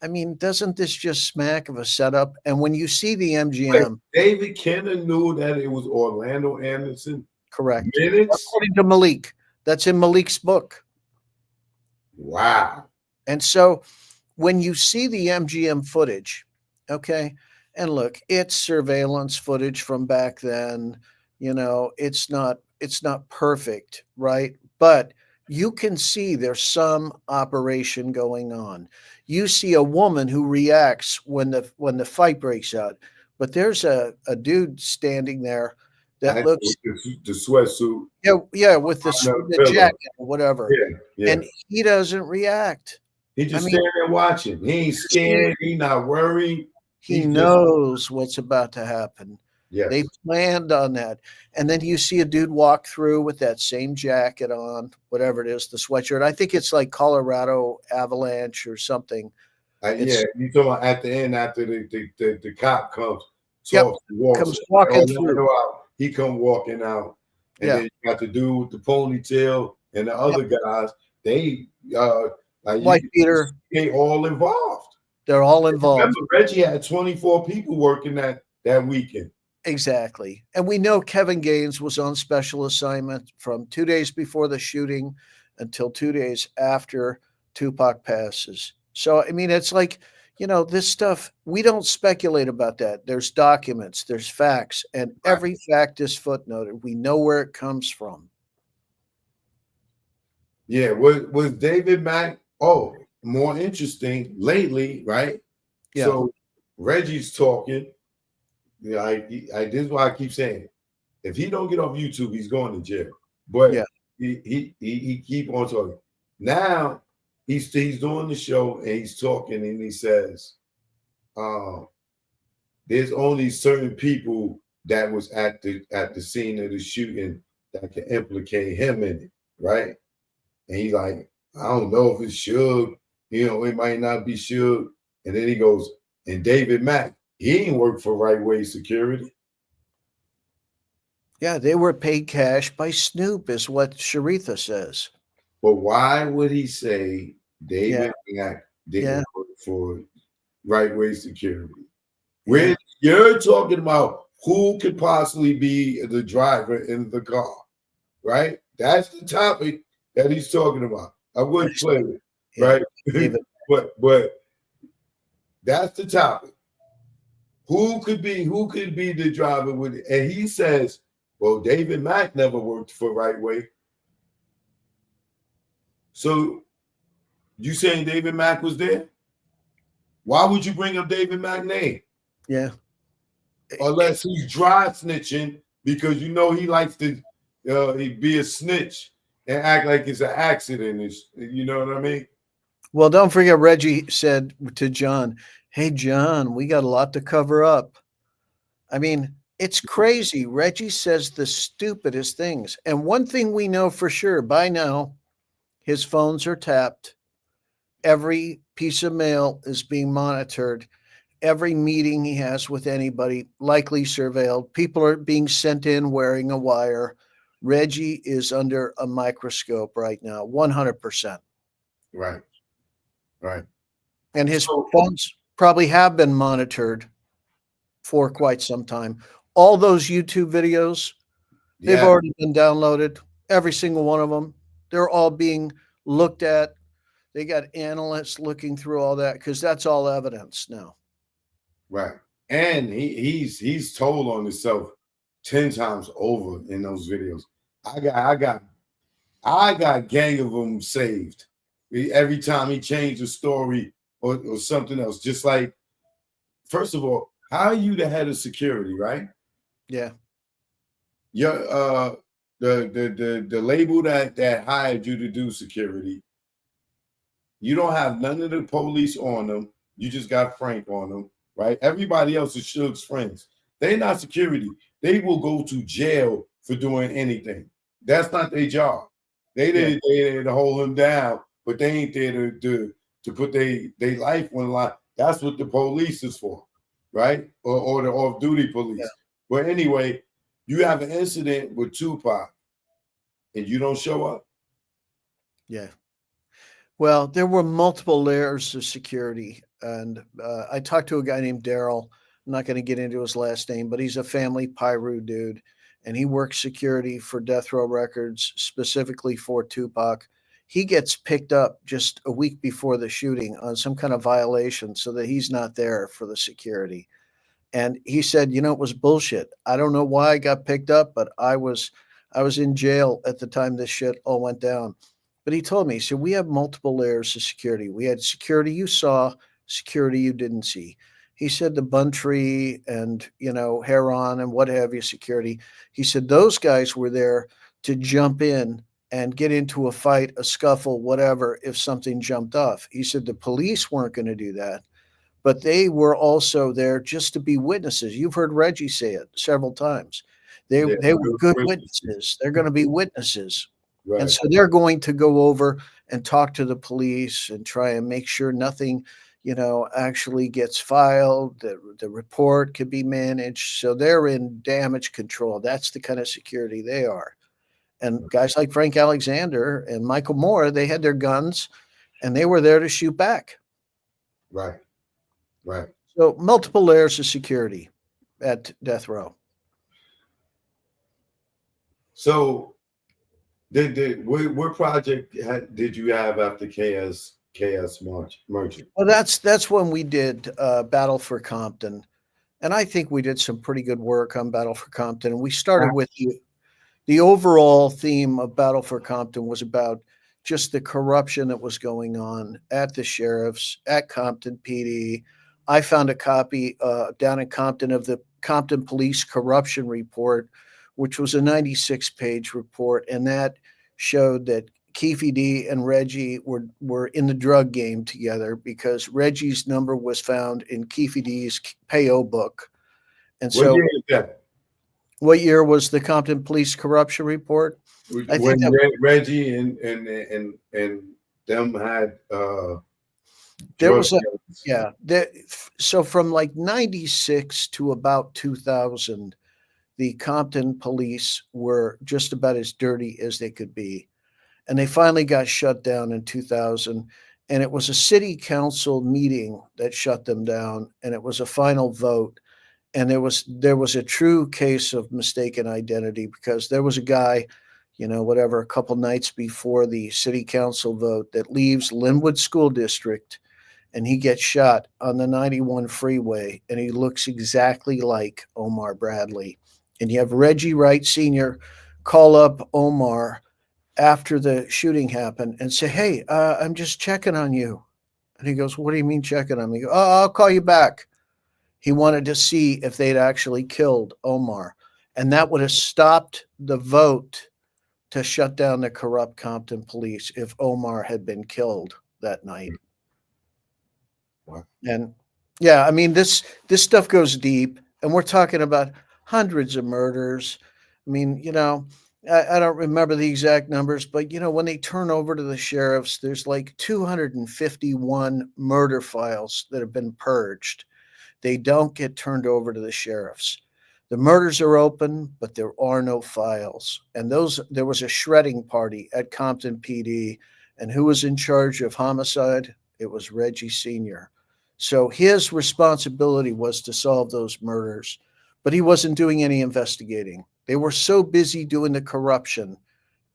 I mean, doesn't this just smack of a setup? And when you see the Wait, MGM, David Kenner knew that it was Orlando Anderson correct. minutes. According to Malik, that's in Malik's book. Wow. And so when you see the MGM footage, okay, and look, it's surveillance footage from back then. You know, it's not perfect, right? But you can see there's some operation going on. You see a woman who reacts when the fight breaks out, but there's a dude standing there that I looks, the sweatsuit. yeah, with On the the pillow. jacket or whatever, Yeah, yeah. and he doesn't react. He just I mean, standing there watching. He ain't scared. He not worried. he He just knows what's about to happen. yes. They planned on that. And then you see a dude walk through with that same jacket on, whatever it is, the sweatshirt. I think it's like Colorado Avalanche or something. Yeah, you talking about at the end after the cop comes, Yep, talks, walks comes walking through. out. He come walking out, and Yeah. then you got the dude with the ponytail and the other guys. They White beater. they all involved. They're all involved. Remember, Reggie had 24 people working that weekend. Exactly. And we know Kevin Gaines was on special assignment from 2 days before the shooting until 2 days after Tupac passes. So, I mean, it's like, this stuff, we don't speculate about that. There's documents, there's facts, and every fact is footnoted. We know where it comes from. Yeah, was David Mack? Oh, more interesting lately, right? Yeah. So Reggie's talking. Yeah, this is why I keep saying, if he don't get off YouTube, he's going to jail. But Yeah. he keep on talking. Now he's doing the show and he's talking and he says, there's only certain people that was at the scene of the shooting that can implicate him in it, right? And he's like, I don't know if it's Suge, it might not be Suge. And then he goes, and David Mack, he ain't worked for Right Way Security. Yeah, they were paid cash by Snoop, is what Sharitha says. But why would he say David Mack didn't work for Right Way Security? When you're talking about who could possibly be the driver in the car, right? That's the topic that he's talking about. I wouldn't play it, right? but that's the topic. Who could be the driver with it? And he says, well, David Mack never worked for Right Way. So you saying David Mack was there? Why would you bring up David Mack's name? Yeah. Unless he's dry snitching because he likes to be a snitch and act like it's an accident. You know what I mean? Well, don't forget Reggie said to John, hey, John, we got a lot to cover up. I mean, it's crazy. Reggie says the stupidest things. And one thing we know for sure by now, his phones are tapped. Every piece of mail is being monitored. Every meeting he has with anybody likely surveilled. People are being sent in wearing a wire. Reggie is under a microscope right now, 100%. Right. And his phones probably have been monitored for quite some time. All those YouTube videos, they've already been downloaded, every single one of them. They're all being looked at. They got analysts looking through all that because that's all evidence now. Right. And he's told on himself 10 times over in those videos. I got gang of them saved. Every time he changed the story or something else. Just like, first of all, how are you the head of security, right? Yeah. Your the label that hired you to do security, you don't have none of the police on them. You just got Frank on them, right? Everybody else is Suge's friends. They're not security. They will go to jail for doing anything. That's not their job. They there to hold them down, but they ain't there to put their life on the line. That's what the police is for, right? Or the off-duty police. Yeah. But anyway, you have an incident with Tupac and you don't show up. Yeah. Well, there were multiple layers of security, and I talked to a guy named Daryl. I'm not going to get into his last name, but he's a family Pyru dude, and he works security for Death Row Records, specifically for Tupac. He gets picked up just a week before the shooting on some kind of violation, so that he's not there for the security. And he said, it was bullshit. I don't know why I got picked up, but I was in jail at the time this shit all went down. But he told me, so we have multiple layers of security. We had security you saw, security you didn't see. He said the Buntree and, Heron and what have you security. He said those guys were there to jump in and get into a fight, a scuffle, whatever, if something jumped off. He said the police weren't going to do that, but they were also there just to be witnesses. You've heard Reggie say it several times. They Yeah, they were good good witnesses. witnesses. They're going to be witnesses. And Right. so they're going to go over and talk to the police and try and make sure nothing, actually gets filed. The report could be managed. So they're in damage control. That's the kind of security they are. And guys like Frank Alexander and Michael Moore, they had their guns and they were there to shoot back. Right. Right. So multiple layers of security at death row. So what project did you have after KS Merchant? Well, that's when we did Battle for Compton, and I think we did some pretty good work on Battle for Compton. And we started with the overall theme of Battle for Compton was about just the corruption that was going on at the sheriffs, at Compton PD. I found a copy down in Compton of the Compton Police Corruption Report, which was a 96-page report, and that showed that Keefe D and Reggie were in the drug game together because Reggie's number was found in Keefe D's payo book. And What so, year is that? what year was the Compton Police Corruption Report? I When think that Reggie and them had there drug was a dealers. yeah. So from like 96 to about 2000, the Compton police were just about as dirty as they could be. And they finally got shut down in 2000. And it was a city council meeting that shut them down. And it was a final vote. And there was a true case of mistaken identity because there was a guy, whatever, a couple nights before the city council vote that leaves Linwood School District and he gets shot on the 91 freeway and he looks exactly like Omar Bradley. And you have Reggie Wright Sr. call up Omar after the shooting happened and say, "Hey, I'm just checking on you." And he goes, "What do you mean checking on me?" "Oh, I'll call you back." He wanted to see if they'd actually killed Omar. And that would have stopped the vote to shut down the corrupt Compton police if Omar had been killed that night. Wow. And yeah, I mean this stuff goes deep, and we're talking about hundreds of murders. I mean, I don't remember the exact numbers, but when they turn over to the sheriffs, there's like 251 murder files that have been purged. They don't get turned over to the sheriffs. The murders are open, but there are no files. And there was a shredding party at Compton PD, and who was in charge of homicide? It was Reggie Sr. So his responsibility was to solve those murders, but he wasn't doing any investigating. They were so busy doing the corruption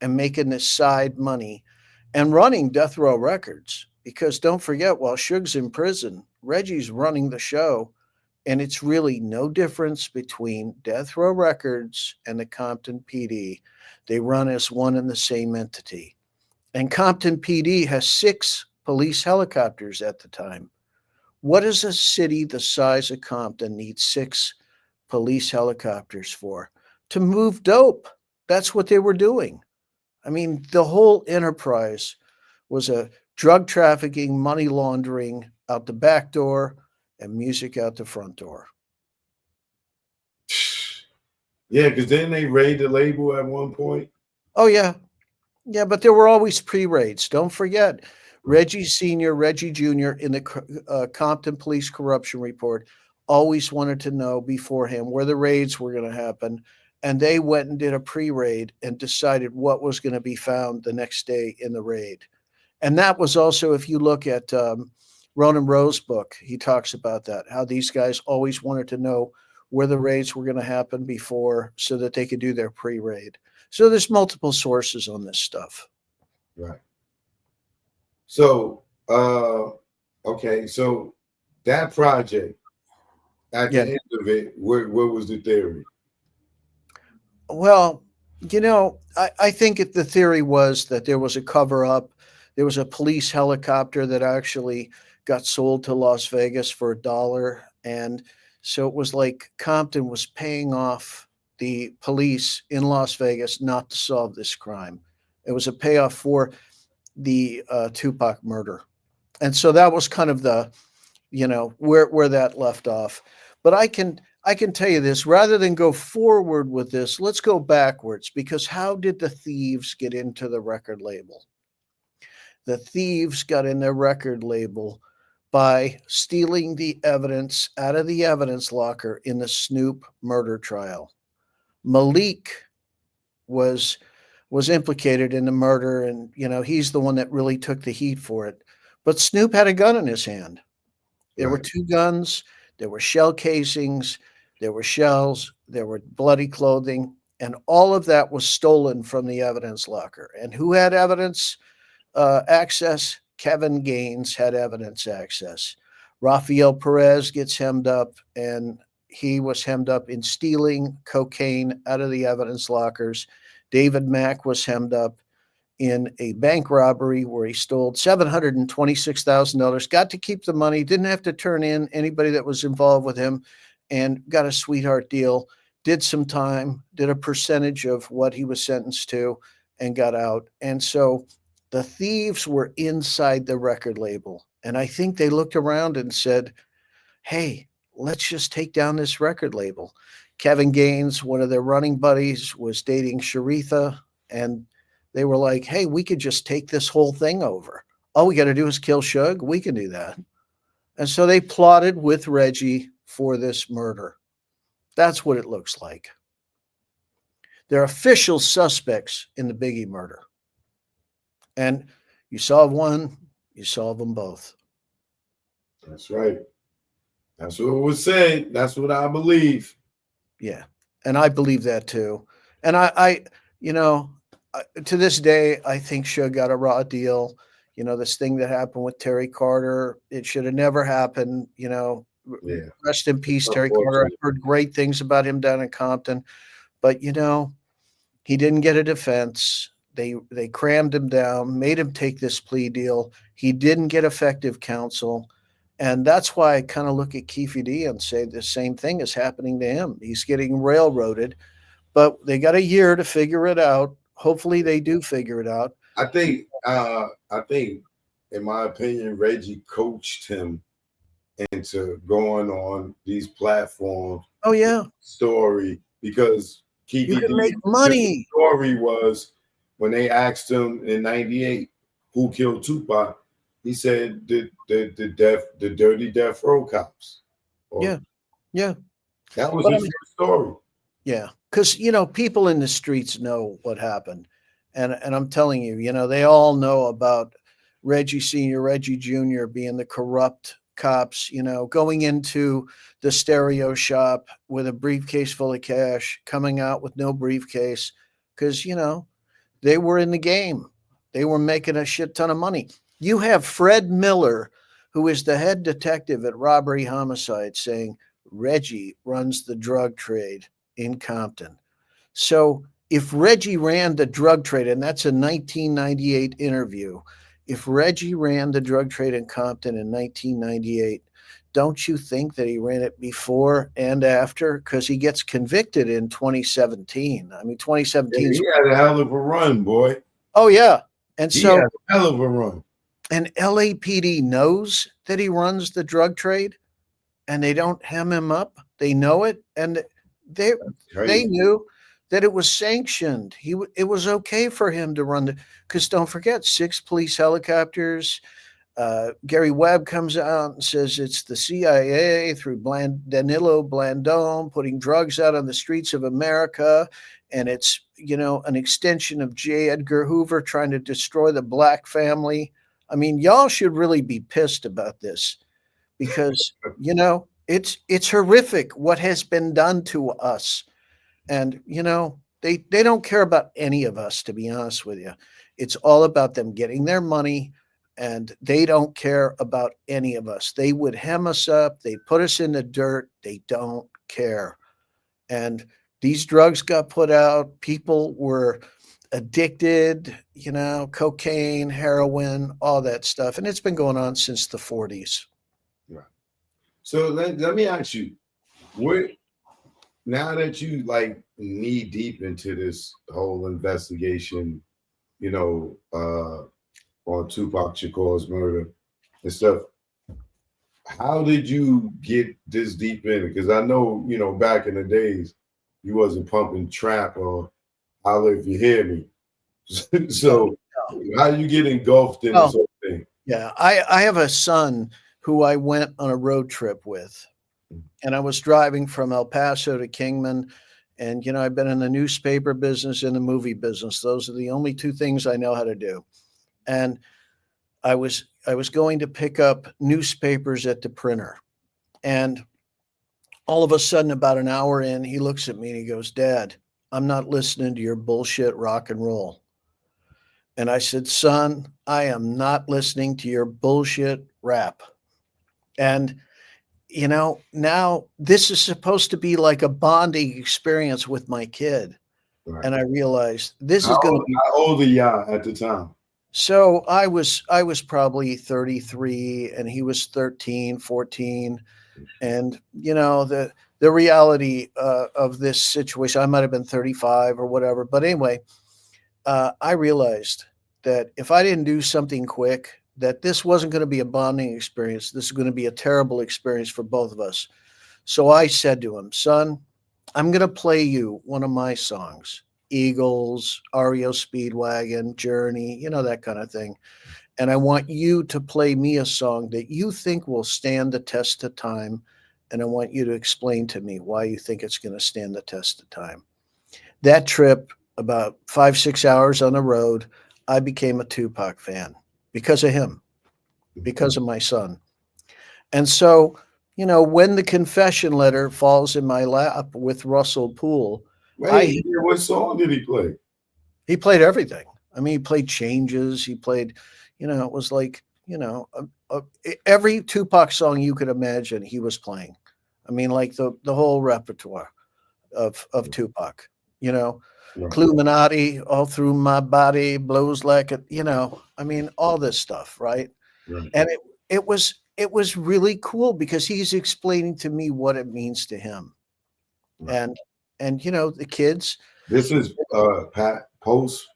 and making this side money and running Death Row Records. Because don't forget, while Suge's in prison, Reggie's running the show. And it's really no difference between Death Row Records and the Compton PD. They run as one and the same entity. And Compton PD has 6 police helicopters at the time. What does a city the size of Compton need 6 police helicopters for? To move dope. That's what they were doing. I mean, the whole enterprise was a drug trafficking, money laundering out the back door and music out the front door. Yeah, because then they raid the label at one point. Oh, yeah. Yeah, but there were always pre-raids. Don't forget, Reggie Sr., Reggie Jr. in the Compton Police Corruption Report always wanted to know beforehand where the raids were going to happen and they went and did a pre-raid and decided what was going to be found the next day in the raid. And that was also, if you look at Ronan Rowe's book, he talks about that, how these guys always wanted to know where the raids were going to happen before so that they could do their pre-raid. So there's multiple sources on this stuff. Right. So, okay, so that project, at Yeah. the end of it, what was the theory? Well, I think the theory was that there was a cover up. There was a police helicopter that actually got sold to Las Vegas for $1. And so it was like Compton was paying off the police in Las Vegas not to solve this crime. It was a payoff for the Tupac murder. And so that was kind of the, where that left off. But I can tell you this, rather than go forward with this, let's go backwards, because how did the thieves get into the record label? The thieves got in their record label by stealing the evidence out of the evidence locker in the Snoop murder trial. Malik was implicated in the murder, and he's the one that really took the heat for it. But Snoop had a gun in his hand. There were Right. 2 guns, there were shell casings, there were shells, there were bloody clothing, and all of that was stolen from the evidence locker. And who had evidence access? Kevin Gaines had evidence access. Rafael Perez gets hemmed up, and he was hemmed up in stealing cocaine out of the evidence lockers. David Mack was hemmed up in a bank robbery where he stole $726,000, got to keep the money, didn't have to turn in anybody that was involved with him, and got a sweetheart deal, did some time, did a percentage of what he was sentenced to, and got out. And so the thieves were inside the record label. And I think they looked around and said, hey, let's just take down this record label. Kevin Gaines, one of their running buddies, was dating Sharitha, and they were like, hey, we could just take this whole thing over. All we got to do is kill Suge. We can do that. And so they plotted with Reggie for this murder. That's what it looks like. They're official suspects in the Biggie murder. And you solve one, you solve them both. That's right. That's what it was said. That's what I believe. Yeah. And I believe that too. And I to this day, I think Suge got a raw deal. This thing that happened with Terry Carter, it should have never happened. Yeah. Rest in peace, Terry Carter. I've heard great things about him down in Compton, but he didn't get a defense. They crammed him down, made him take this plea deal. He didn't get effective counsel. And that's why I kind of look at Keefe D and say the same thing is happening to him. He's getting railroaded, but they got a year to figure it out. Hopefully they do figure it out. I think, in my opinion, Reggie coached him into going on these platforms. Oh yeah, Story, because you Keefe can make D's money. story was when they asked him in '98 who killed Tupac, he said the dirty death row cops. Yeah. That was But his first story. Yeah, because people in the streets know what happened, and I'm telling you, they all know about Reggie Sr., Reggie Jr. being the corrupt cops, going into the stereo shop with a briefcase full of cash, coming out with no briefcase, because they were in the game, they were making a shit ton of money. You have Fred Miller, who is the head detective at Robbery Homicide, saying Reggie runs the drug trade in Compton. So if Reggie ran the drug trade, and that's a 1998 interview, if Reggie ran the drug trade in Compton in 1998, don't you think that he ran it before and after? Because he gets convicted in 2017. I mean, 2017. He had a hell of a run, boy. Oh, yeah. And He so, had a hell of a run. and LAPD knows that he runs the drug trade, and they don't hem him up. They know it, and they knew that it was sanctioned. It was okay for him to run because don't forget, 6 police helicopters, Gary Webb comes out and says it's the CIA through Danilo Blandone putting drugs out on the streets of America. And it's, an extension of J. Edgar Hoover trying to destroy the black family. I mean, y'all should really be pissed about this because, it's horrific what has been done to us. And, they don't care about any of us, to be honest with you. It's all about them getting their money, and they don't care about any of us. They would hem us up. They put us in the dirt. They don't care. And these drugs got put out. People were addicted, cocaine, heroin, all that stuff. And it's been going on since the 40s. Right. So let me ask you, what now that you like knee deep into this whole investigation, on Tupac Shakur's murder and stuff, how did you get this deep in it? Because I know, back in the days, you wasn't pumping trap or holler if you hear me. So how you get engulfed in this whole thing? Yeah, I have a son who I went on a road trip with, and I was driving from El Paso to Kingman. And, I've been in the newspaper business and the movie business. Those are the only two things I know how to do. And I was going to pick up newspapers at the printer. And all of a sudden, about an hour in, he looks at me and he goes, "Dad, I'm not listening to your bullshit rock and roll." And I said, "Son, I am not listening to your bullshit rap." And now this is supposed to be like a bonding experience with my kid. Right. And I realized this is going to be. How old are y'all at the time? So I was probably 33 and he was 13, 14. And, the reality of this situation, I might've been 35 or whatever. But anyway, I realized that if I didn't do something quick, that this wasn't going to be a bonding experience. This is going to be a terrible experience for both of us. So I said to him, "Son, I'm going to play you one of my songs, Eagles, REO Speedwagon, Journey, that kind of thing. And I want you to play me a song that you think will stand the test of time. And I want you to explain to me why you think it's going to stand the test of time." That trip, about 5-6 hours on the road, I became a Tupac fan because of him, because of my son. And so, when the confession letter falls in my lap with Russell Poole, What song did he play? He played everything. I mean, he played Changes. He played, it was like, every Tupac song you could imagine he was playing. I mean, like the whole repertoire of Tupac, Right. Cluminati, All Through My Body, Blows Like a, I mean, all this stuff, right? Right. And it was really cool because he's explaining to me what it means to him. Right. And the kids. This is post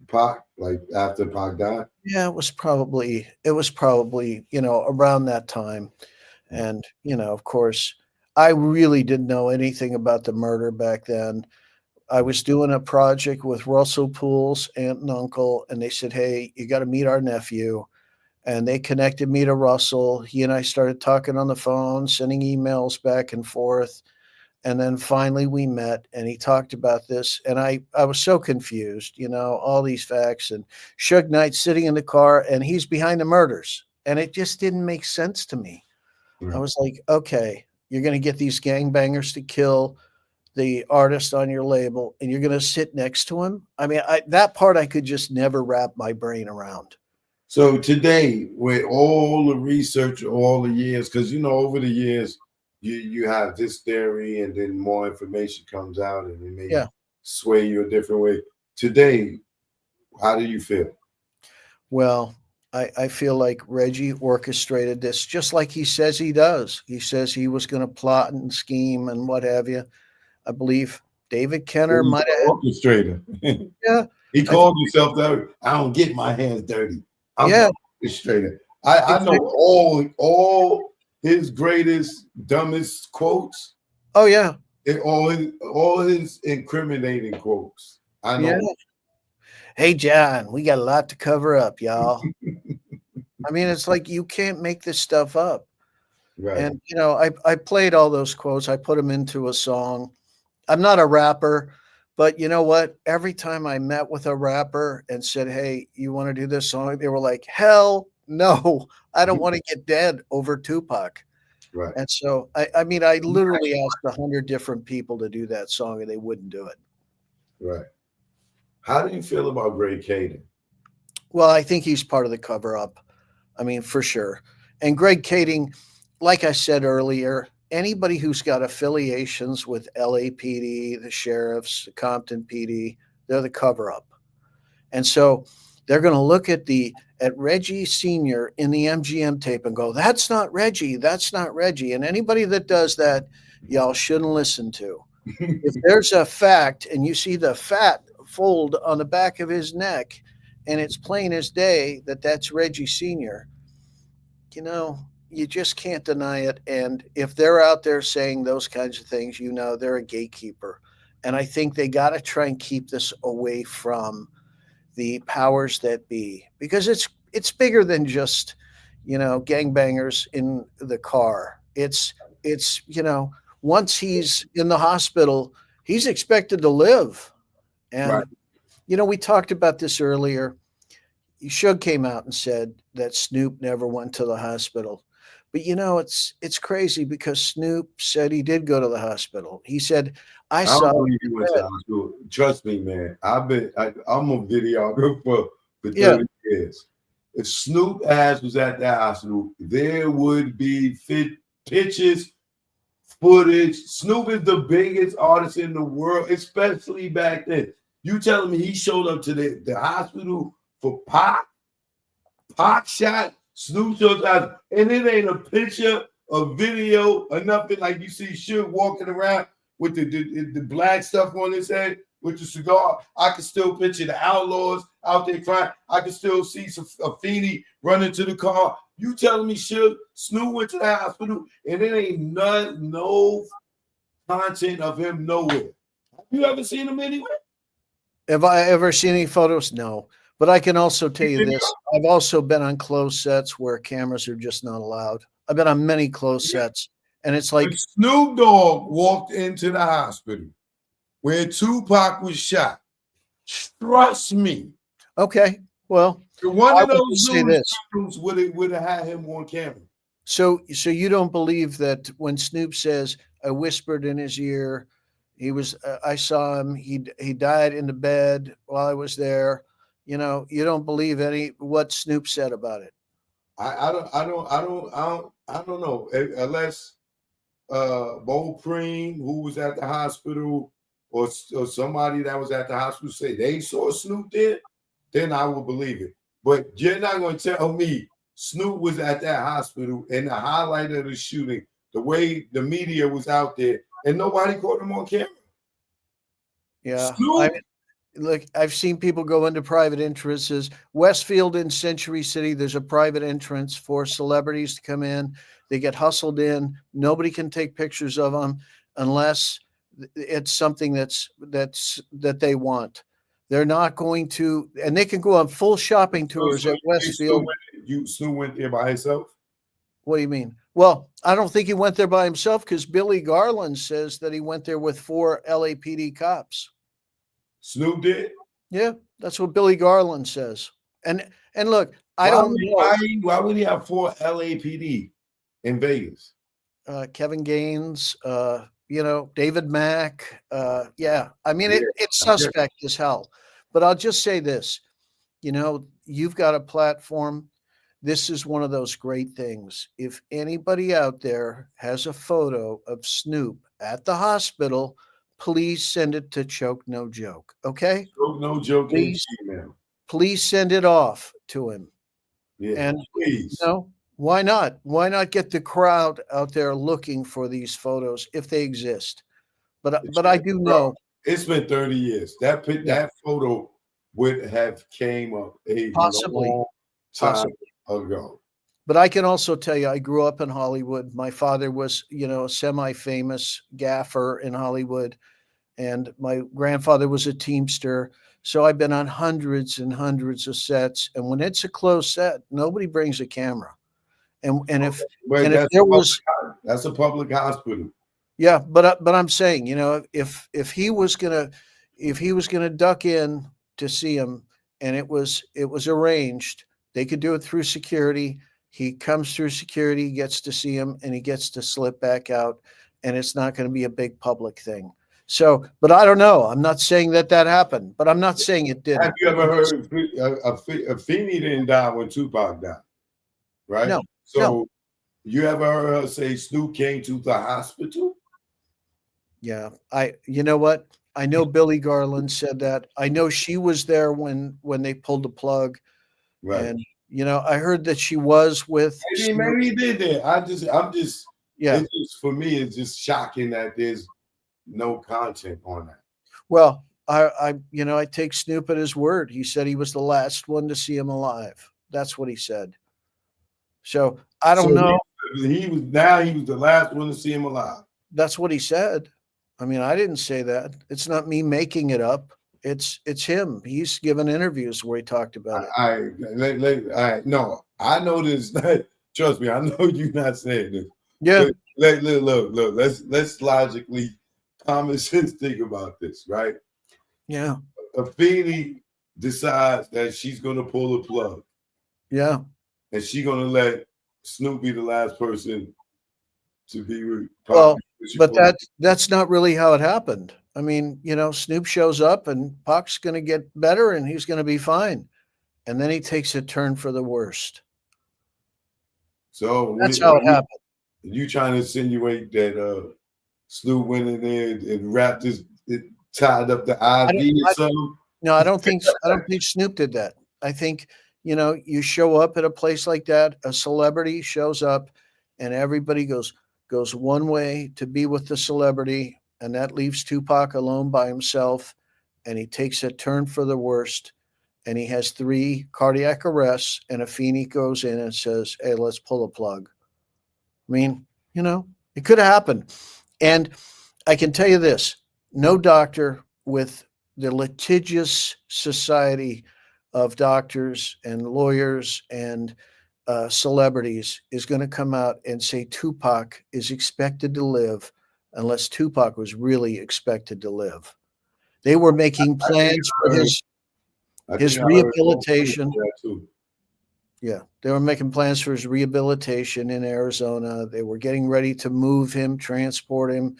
Pac, like after Pac died. Yeah, it was probably around that time. And of course, I really didn't know anything about the murder back then. I was doing a project with Russell Poole's aunt and uncle, and they said, "Hey, you got to meet our nephew." And they connected me to Russell. He and I started talking on the phone, sending emails back and forth. And then finally we met and he talked about this. And I was so confused, all these facts, and Suge Knight sitting in the car and he's behind the murders. And it just didn't make sense to me. Right. I was like, okay, you're going to get these gangbangers to kill the artist on your label and you're going to sit next to him. I mean, that part I could just never wrap my brain around. So today, with all the research, all the years, because over the years, you have this theory, and then more information comes out, and it may sway you a different way. Today, how do you feel? Well, I feel like Reggie orchestrated this just like he says he does. He says he was going to plot and scheme and what have you. I believe David Kenner might have orchestrator. Yeah, he called himself that. I don't get my hands dirty. I'm the orchestrator. I know all his greatest, dumbest quotes. Oh yeah. All his incriminating quotes. I know. Yeah. Hey John, we got a lot to cover up, y'all. I mean, it's like you can't make this stuff up. Right. And I played all those quotes. I put them into a song. I'm not a rapper, but you know what? Every time I met with a rapper and said, "Hey, you want to do this song?" They were like, "Hell no, I don't want to get dead over Tupac." Right. And so, I mean, I literally asked 100 different people to do that song, and they wouldn't do it. Right. How do you feel about Greg Caden? Well, I think he's part of the cover up. I mean, for sure. And Greg Kading, like I said earlier, anybody who's got affiliations with LAPD, the sheriffs, the Compton PD, they're the cover up. And so they're going to look at Reggie Sr. in the MGM tape and go, "That's not Reggie. That's not Reggie." And anybody that does that, y'all shouldn't listen to. If there's a fact and you see the fat fold on the back of his neck and it's plain as day that that's Reggie Sr., you just can't deny it. And if they're out there saying those kinds of things, they're a gatekeeper. And I think they got to try and keep this away from the powers that be, because it's bigger than just, gangbangers in the car. It's once he's in the hospital, he's expected to live. And, Right. we talked about this earlier. Suge came out and said that Snoop never went to the hospital. But it's crazy because Snoop said he did go to the hospital. He said, "I I saw don't him believe in you went to bed." the hospital. Trust me, man. I'm a videographer for Yeah. 30 years. If Snoop ass was at that hospital, there would be pictures, footage. Snoop is the biggest artist in the world, especially back then. You telling me he showed up to the hospital for Pac? Pac shot, Snoop shows up, and it ain't a picture, a video, or nothing like you see Suge walking around with the black stuff on his head with the cigar. I can still picture the outlaws out there crying. I can still see some Afeni running to the car. You telling me Snoop went to the hospital and it ain't no content of him nowhere. Have you ever seen him anywhere? Have I ever seen any photos? No. But I can also tell you this. I've also been on closed sets where cameras are just not allowed. I've been on many closed sets. And it's like, When Snoop Dogg walked into the hospital where Tupac was shot, trust me, okay, well, one I of would those just say news this. crews would have had him on camera. So you don't believe that when Snoop says, "I whispered in his ear," I saw him, he died in the bed while I was there. You don't believe what Snoop said about it. I don't know unless Bo Preem, who was at the hospital, or somebody that was at the hospital say they saw Snoop there, then I will believe it. But you're not going to tell me Snoop was at that hospital and the highlight of the shooting, the way the media was out there, and nobody caught him on camera. Yeah. Snoop, Look, I've seen people go into private entrances. Westfield in Century City, there's a private entrance for celebrities to come in. They get hustled in. Nobody can take pictures of them unless it's something that they want. They're not going to, and they can go on full shopping tours at Westfield. Snoop went there by himself. What do you mean? Well, I don't think he went there by himself because Billy Garland says that he went there with 4 LAPD cops. Snoop did. Yeah, that's what Billy Garland says. And look, I don't know. Why would he have 4 LAPD in Vegas? Kevin Gaines, David Mack. Yeah, I mean, Yeah, it's suspect as hell. But I'll just say this, you've got a platform. This is one of those great things. If anybody out there has a photo of Snoop at the hospital, please send it to Choke No Joke. Okay? No joke. Please, Email. please send it off to him. Yeah, And please. why not? Why not get the crowd out there looking for these photos if they exist? But I do know It's been 30 years. That photo would have came up a long time ago. But I can also tell you, I grew up in Hollywood. My father was, a semi-famous gaffer in Hollywood. and my grandfather was a Teamster. So I've been on hundreds and hundreds of sets. And when it's a closed set, nobody brings a camera. And if But and if there was, that's a public hospital. yeah, but I'm saying, if he was gonna duck in to see him, and it was arranged, they could do it through security. He comes through security, gets to see him, and he gets to slip back out, and it's not going to be a big public thing. So, but I don't know. I'm not saying that happened, but I'm not saying it didn't. Have you ever heard a Feeney didn't die when Tupac died, right? No, So no. you ever heard her say Snoop came to the hospital? Yeah, you know what? I know Billy Garland said that. I know she was there when they pulled the plug, Right. and I heard that she was with Snoop. Maybe he did that. Yeah. It's just, for me, it's just shocking that there's no content on that. Well, I take Snoop at his word. He said he was the last one to see him alive. That's what he said. So I don't know. He was the last one to see him alive. That's what he said. I mean, I didn't say that. It's not me making it up. It's him. He's given interviews where he talked about it. No, I know this. Trust me, I know you're not saying this. Yeah. Look. Let's logically, common sense think about this, right? Yeah. If Feeney decides that she's gonna pull the plug, yeah, and she's gonna let Snoop be the last person to be with. Well, but that's not really how it happened. I mean, Snoop shows up and Pac's going to get better and he's going to be fine. And then he takes a turn for the worst. So that's how it happened. You trying to insinuate that Snoop went in there and wrapped it tied up the IV or something? No, I don't think Snoop did that. I think, you show up at a place like that, a celebrity shows up and everybody goes one way to be with the celebrity, and that leaves Tupac alone by himself, and he takes a turn for the worst, and he has 3 cardiac arrests, and a Feeney goes in and says, hey, let's pull the plug. I mean, it could have happened. And I can tell you this, no doctor with the litigious society of doctors and lawyers and celebrities is going to come out and say Tupac is expected to live unless Tupac was really expected to live. They were making plans for his rehabilitation. Yeah, they were making plans for his rehabilitation in Arizona. They were getting ready to move him, transport him,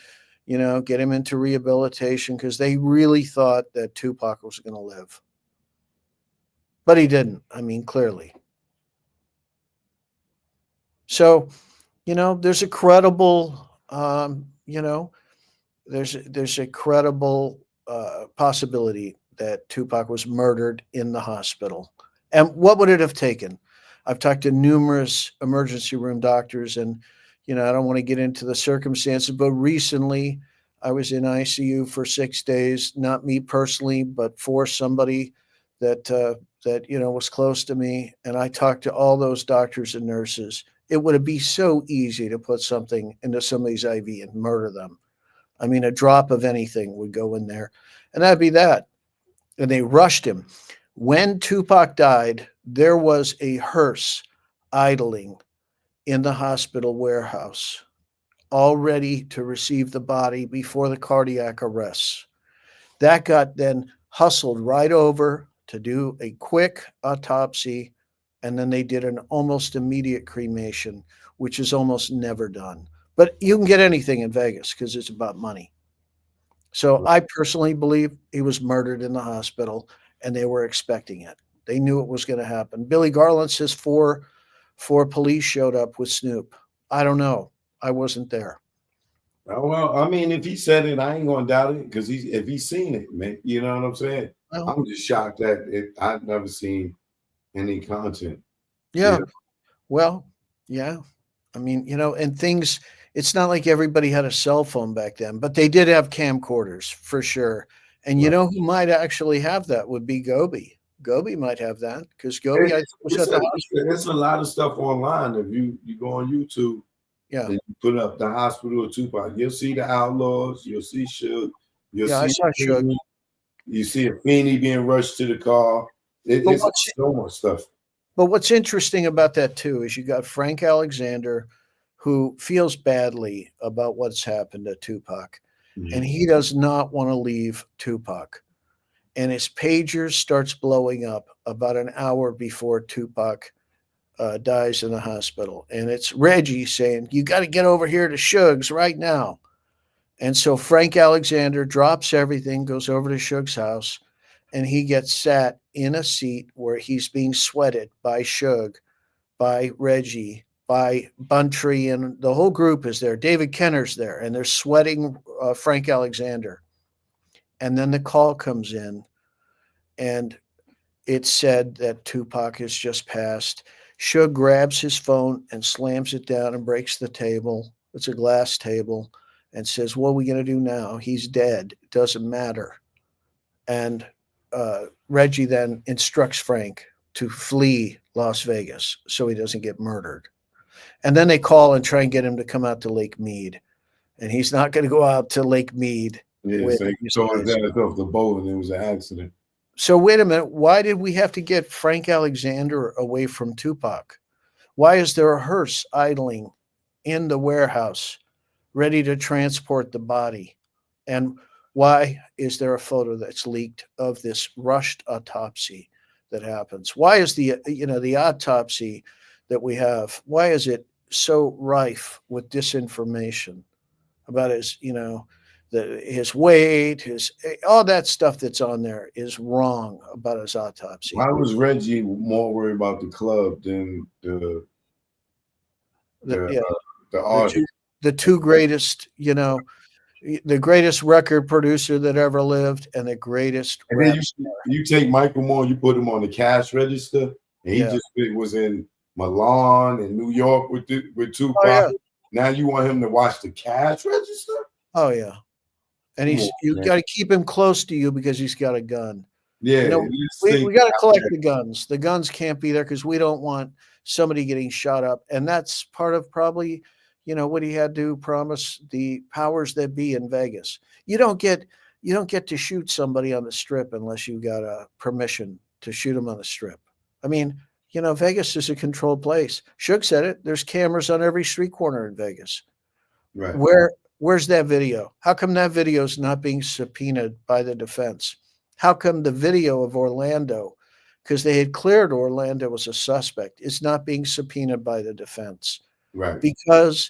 get him into rehabilitation because they really thought that Tupac was going to live. But he didn't. I mean, clearly. So, there's a credible, there's a credible possibility that Tupac was murdered in the hospital. And what would it have taken? I've talked to numerous emergency room doctors, and I don't want to get into the circumstances, but recently I was in ICU for 6 days. Not me personally, but for somebody that was close to me, and I talked to all those doctors and nurses. It would be so easy to put something into somebody's IV and murder them. I mean, a drop of anything would go in there, and that'd be that. And they rushed him. When Tupac died, there was a hearse idling in the hospital warehouse, all ready to receive the body before the cardiac arrests. That got then hustled right over to do a quick autopsy, and then they did an almost immediate cremation, which is almost never done. But you can get anything in Vegas because it's about money. So I personally believe he was murdered in the hospital, and they were expecting it. They knew it was going to happen. Billy Garland says 4 police showed up with Snoop. I don't know. I wasn't there. Well, I mean, if he said it, I ain't going to doubt it because if he's seen it, man, you know what I'm saying? Well, I'm just shocked that I've never seen any content. Yeah. Well, yeah. I mean, and things, it's not like everybody had a cell phone back then, but they did have camcorders for sure. And who might actually have that would be Gobi. Gobi might have that because Gobi was at the hospital. There's a lot of stuff online. If you go on YouTube, and you put up the hospital of Tupac, you'll see the Outlaws, you'll see Suge, You'll Yeah, I see saw Suge. you see a Feeney being rushed to the car. But It's what's so much stuff. but what's interesting about that too is you got Frank Alexander, who feels badly about what's happened to Tupac, and he does not want to leave Tupac. And his pager starts blowing up about an hour before Tupac dies in the hospital, and it's Reggie saying, "You got to get over here to Suge's right now." And so Frank Alexander drops everything, goes over to Suge's house, and he gets sat in a seat where he's being sweated by Suge, by Reggie, by Buntree, and the whole group is there. David Kenner's there, and they're sweating Frank Alexander. And then the call comes in, and it said that Tupac has just passed. Suge grabs his phone and slams it down and breaks the table. It's a glass table, and says, "What are we going to do now? He's dead. It doesn't matter." And Reggie then instructs Frank to flee Las Vegas so he doesn't get murdered. And then they call and try and get him to come out to Lake Mead. And he's not going to go out to Lake Mead. Yeah, with so he these throwing guys. his ass off the boat and it was an accident. So wait a minute. Why did we have to get Frank Alexander away from Tupac? Why is there a hearse idling in the warehouse ready to transport the body? And why is there a photo that's leaked of this rushed autopsy that happens? Why is the autopsy that we have, why is it so rife with disinformation about his weight, his all that stuff that's on there is wrong about his autopsy. Why was Reggie more worried about the club than the The artist? the two greatest, the greatest record producer that ever lived and the greatest And then rap. you take Michael Moore, you put him on the cash register, and he Yeah. just was in Milan and New York with Tupac. Oh, yeah. Now you want him to watch the cash register? Oh yeah. And Come on, you man. got to keep him close to you because he's got a gun. Yeah, We got to collect the guns. The guns can't be there because we don't want somebody getting shot up. And that's part of probably, what he had to promise the powers that be in Vegas. You don't get to shoot somebody on the strip unless you got a permission to shoot him on the strip. I mean, Vegas is a controlled place. Suge said it. There's cameras on every street corner in Vegas. Right. Where's that video? How come that video is not being subpoenaed by the defense? How come the video of Orlando, because they had cleared Orlando as a suspect, is not being subpoenaed by the defense? Right. Because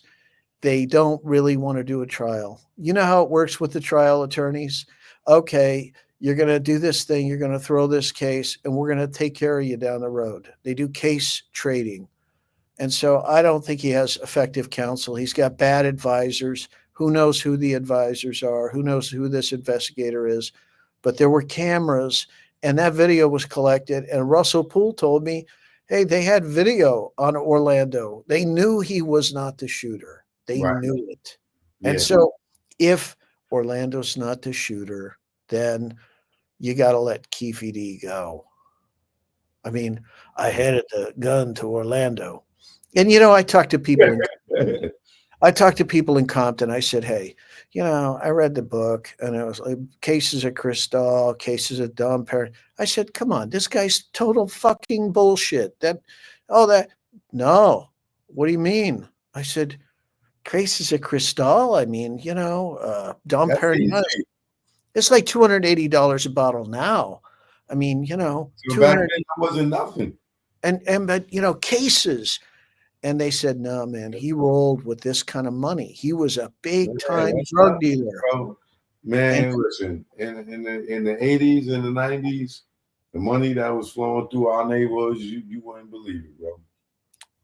they don't really want to do a trial. You know how it works with the trial attorneys? Okay, you're going to do this thing. You're going to throw this case, and we're going to take care of you down the road. They do case trading. And so I don't think he has effective counsel. He's got bad advisors. Who knows who the advisors are? Who knows who this investigator is? But there were cameras, and that video was collected. And Russell Poole told me, hey, they had video on Orlando. They knew he was not the shooter. They knew it. Yeah. And so if Orlando's not the shooter, then you got to let Keefe D go. I mean, I headed the gun to Orlando. And, I talked to people. I talked to people in Compton. I said, hey, I read the book and it was like Cases of Cristal, Cases of Dom Perry. I said, come on, this guy's total fucking bullshit. No. What do you mean? I said, Cases of Cristal. I mean, Dom Perry. It's like $280 a bottle now. I mean, so back then that wasn't nothing. But cases. And they said, no, man, he rolled with this kind of money. He was a big time drug dealer. Bro. Man, listen, in the 80s and the 90s, the money that was flowing through our neighborhoods, you wouldn't believe it, bro.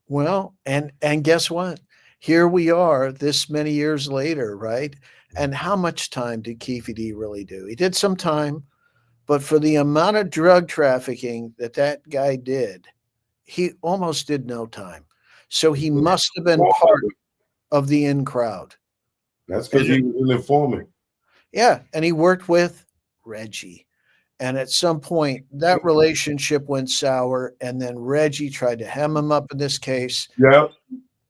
Well, and guess what? Here we are this many years later, right? And how much time did Keefe D really do? He did some time, but for the amount of drug trafficking that guy did, he almost did no time. So he must have been part of the in crowd. That's because he was an informant. Yeah, and he worked with Reggie. And at some point, that relationship went sour, and then Reggie tried to hem him up in this case. Yeah.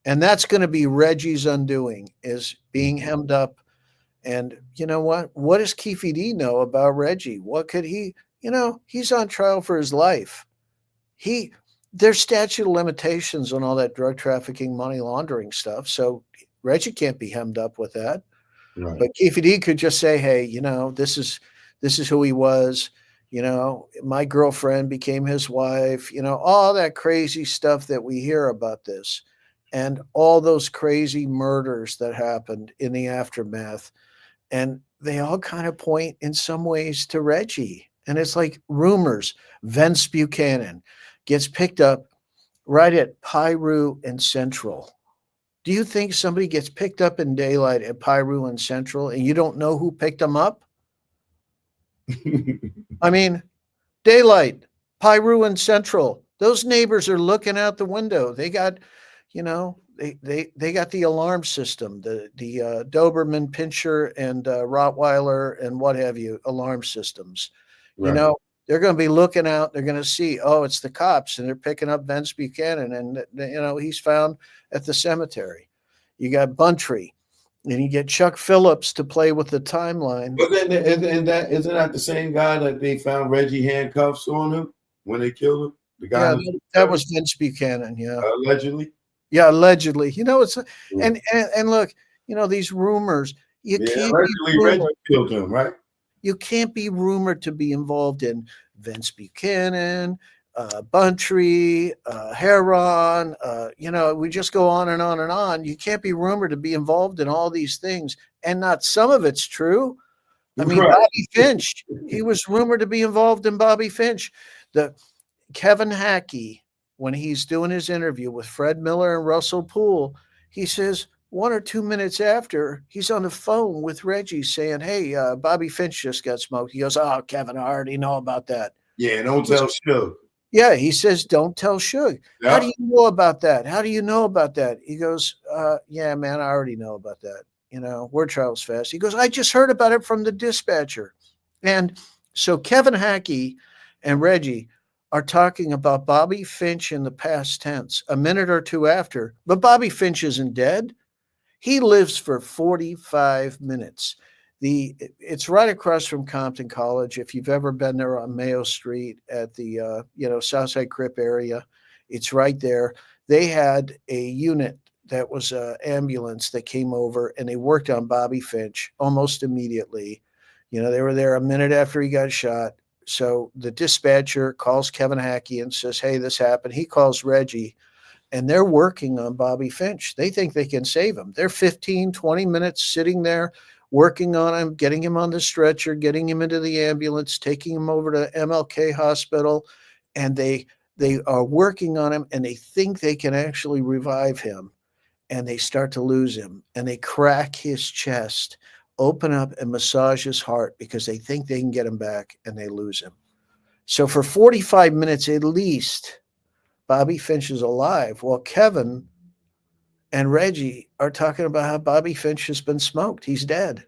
And that's going to be Reggie's undoing, is being hemmed up And you know what? What does Keefe D know about Reggie? What could he, he's on trial for his life. He There's statute of limitations on all that drug trafficking, money laundering stuff. So Reggie can't be hemmed up with that. Right. But Keefe D could just say, hey, this is who he was. My girlfriend became his wife, all that crazy stuff that we hear about this and all those crazy murders that happened in the aftermath. And they all kind of point in some ways to Reggie. And it's like rumors. Vince Buchanan gets picked up right at Piru and Central. Do you think somebody gets picked up in daylight at Piru and Central and you don't know who picked them up? I mean, daylight, Piru and Central. Those neighbors are looking out the window. They got, they got the alarm system, the Doberman Pinscher and Rottweiler and what have you, alarm systems. Right. They're going to be looking out. They're going to see, oh, it's the cops, and they're picking up Vince Buchanan, and he's found at the cemetery. You got Buntry, and you get Chuck Phillips to play with the timeline. But then isn't that the same guy that they found Reggie handcuffs on him when they killed him? The guy that was Vince Buchanan. Yeah, allegedly. Yeah, allegedly. It's and look, these rumors. You can't allegedly Reggie killed him, right? You can't be rumored to be involved in Vince Buchanan, Buntry, Heron. We just go on and on and on. You can't be rumored to be involved in all these things, and not some of it's true. I mean, right. Bobby Finch, he was rumored to be involved in Bobby Finch. The Kevin Hackey, when he's doing his interview with Fred Miller and Russell Poole, he says 1 or 2 minutes after, he's on the phone with Reggie saying, hey, Bobby Finch just got smoked. He goes, oh, Kevin, I already know about that. Yeah, don't tell Suge. Yeah, he says, don't tell Suge. Yep. How do you know about that? How do you know about that? He goes, yeah, man, I already know about that. Word travels fast. He goes, I just heard about it from the dispatcher. And so Kevin Hackey and Reggie are talking about Bobby Finch in the past tense, a minute or two after, but Bobby Finch isn't dead. He lives for 45 minutes. It's right across from Compton College. If you've ever been there on Mayo Street at the Southside Crip area, it's right there. They had a unit that was an ambulance that came over, and they worked on Bobby Finch almost immediately. They were there a minute after he got shot. So the dispatcher calls Kevin Hackey and says, hey, this happened. He calls Reggie, and they're working on Bobby Finch. They think they can save him. They're 15, 20 minutes sitting there working on him, getting him on the stretcher, getting him into the ambulance, taking him over to MLK Hospital, and they are working on him, and they think they can actually revive him, and they start to lose him, and they crack his chest, open up and massage his heart because they think they can get him back, and they lose him. So for 45 minutes at least, Bobby Finch is alive, while Kevin and Reggie are talking about how Bobby Finch has been smoked. He's dead.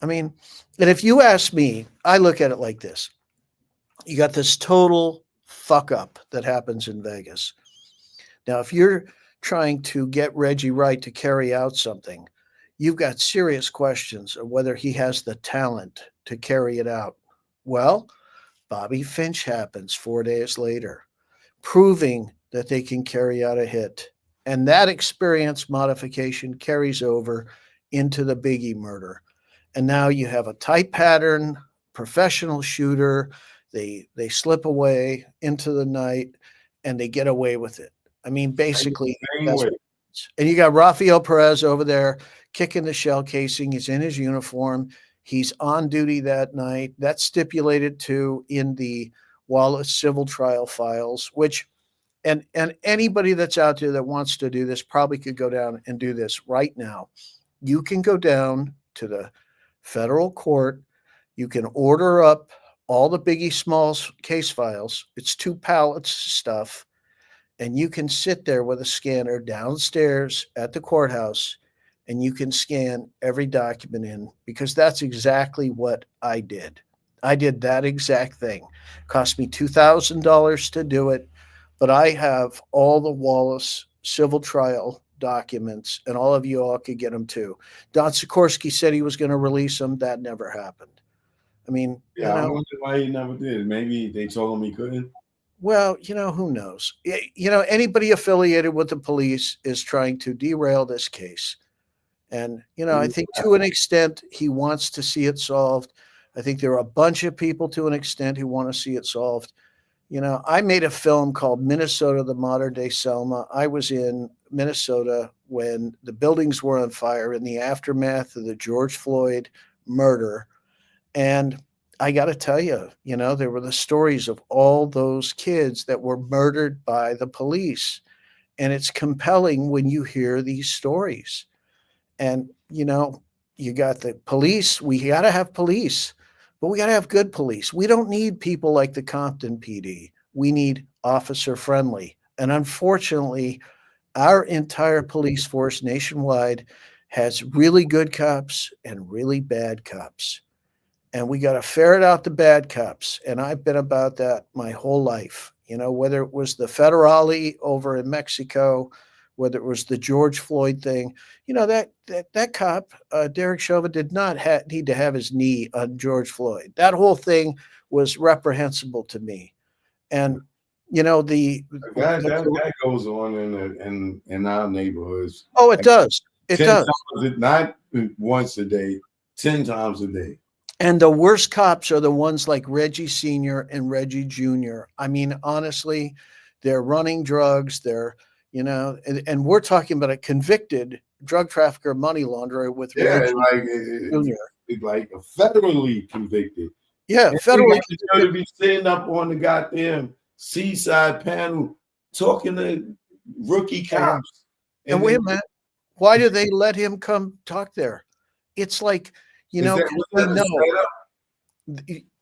I mean, and if you ask me, I look at it like this. You got this total fuck up that happens in Vegas. Now, if you're trying to get Reggie right to carry out something, you've got serious questions of whether he has the talent to carry it out. Well, Bobby Finch happens 4 days later, proving that they can carry out a hit. And that experience modification carries over into the Biggie murder. And now you have a tight pattern, professional shooter. They slip away into the night and they get away with it. I mean, basically, that's what it is. And you got Rafael Perez over there kicking the shell casing. He's in his uniform. He's on duty that night. That's stipulated too in the Wallace civil trial files, which and anybody that's out there that wants to do this probably could go down and do this right now. You can go down to the federal court. You can order up all the Biggie Smalls case files. It's 2 pallets of stuff. And you can sit there with a scanner downstairs at the courthouse and you can scan every document in, because that's exactly what I did. I did that exact thing. It cost me $2,000 to do it. But I have all the Wallace civil trial documents, and all of you all could get them too. Don Sikorsky said he was going to release them. That never happened. I mean, Yeah, I wonder why he never did. Maybe they told him he couldn't. well, who knows? Anybody affiliated with the police is trying to derail this case. And, I think to an extent he wants to see it solved. I think there are a bunch of people to an extent who want to see it solved. I made a film called Minnesota, the Modern Day Selma. I was in Minnesota when the buildings were on fire in the aftermath of the George Floyd murder. And I got to tell you, there were the stories of all those kids that were murdered by the police. And it's compelling when you hear these stories. And, you got the police. We got to have police, but we got to have good police. We don't need people like the Compton PD. We need officer friendly. And unfortunately, our entire police force nationwide has really good cops and really bad cops. And we got to ferret out the bad cops. And I've been about that my whole life, whether it was the federale over in Mexico, whether it was the George Floyd thing, that cop, Derek Chauvin, did not need to have his knee on George Floyd. That whole thing was reprehensible to me. And, that goes on in our neighborhoods. Oh, it does. It 10 does. times, not once a day, 10 times a day. And the worst cops are the ones like Reggie Sr. and Reggie Jr. I mean, honestly, they're running drugs. They're, and we're talking about a convicted drug trafficker, money launderer with Reggie Jr. Like a federally convicted. Yeah, and federally convicted. To be sitting up on the goddamn seaside panel talking to rookie cops. And wait a minute, why do they let him come talk there? It's like,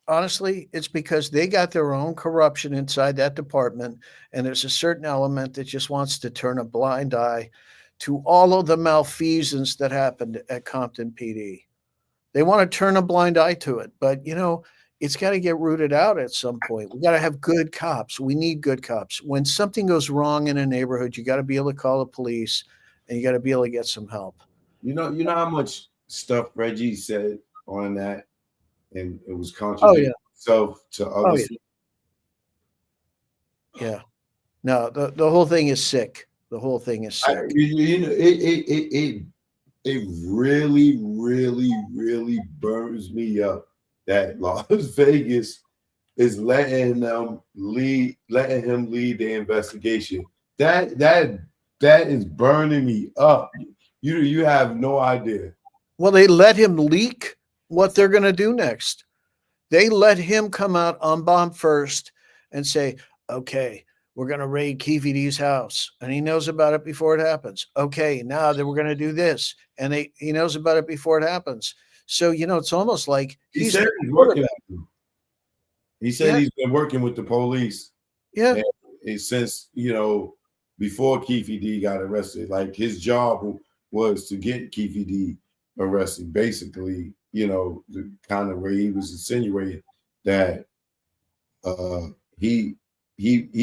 honestly, it's because they got their own corruption inside that department. And there's a certain element that just wants to turn a blind eye to all of the malfeasance that happened at Compton PD. They want to turn a blind eye to it. But, it's got to get rooted out at some point. We got to have good cops. We need good cops. When something goes wrong in a neighborhood, you got to be able to call the police and you got to be able to get some help. You know how much stuff Reggie said on that, and it was contradicting itself to others. Yeah. No, the whole thing is sick. The whole thing is sick. It really, really, really burns me up that Las Vegas is letting him lead the investigation. That is burning me up. You have no idea. Well, they let him leak what they're going to do next. They let him come out on bomb first and say, okay, we're going to raid KVD's house. And he knows about it before it happens. Okay, now that we're going to do this. And he knows about it before it happens. So, it's almost like he said he's working. He said he's been working with the police. Yeah. And since, before KVD got arrested, like his job was to get KVD arrested. Basically, the kind of way he was insinuating that he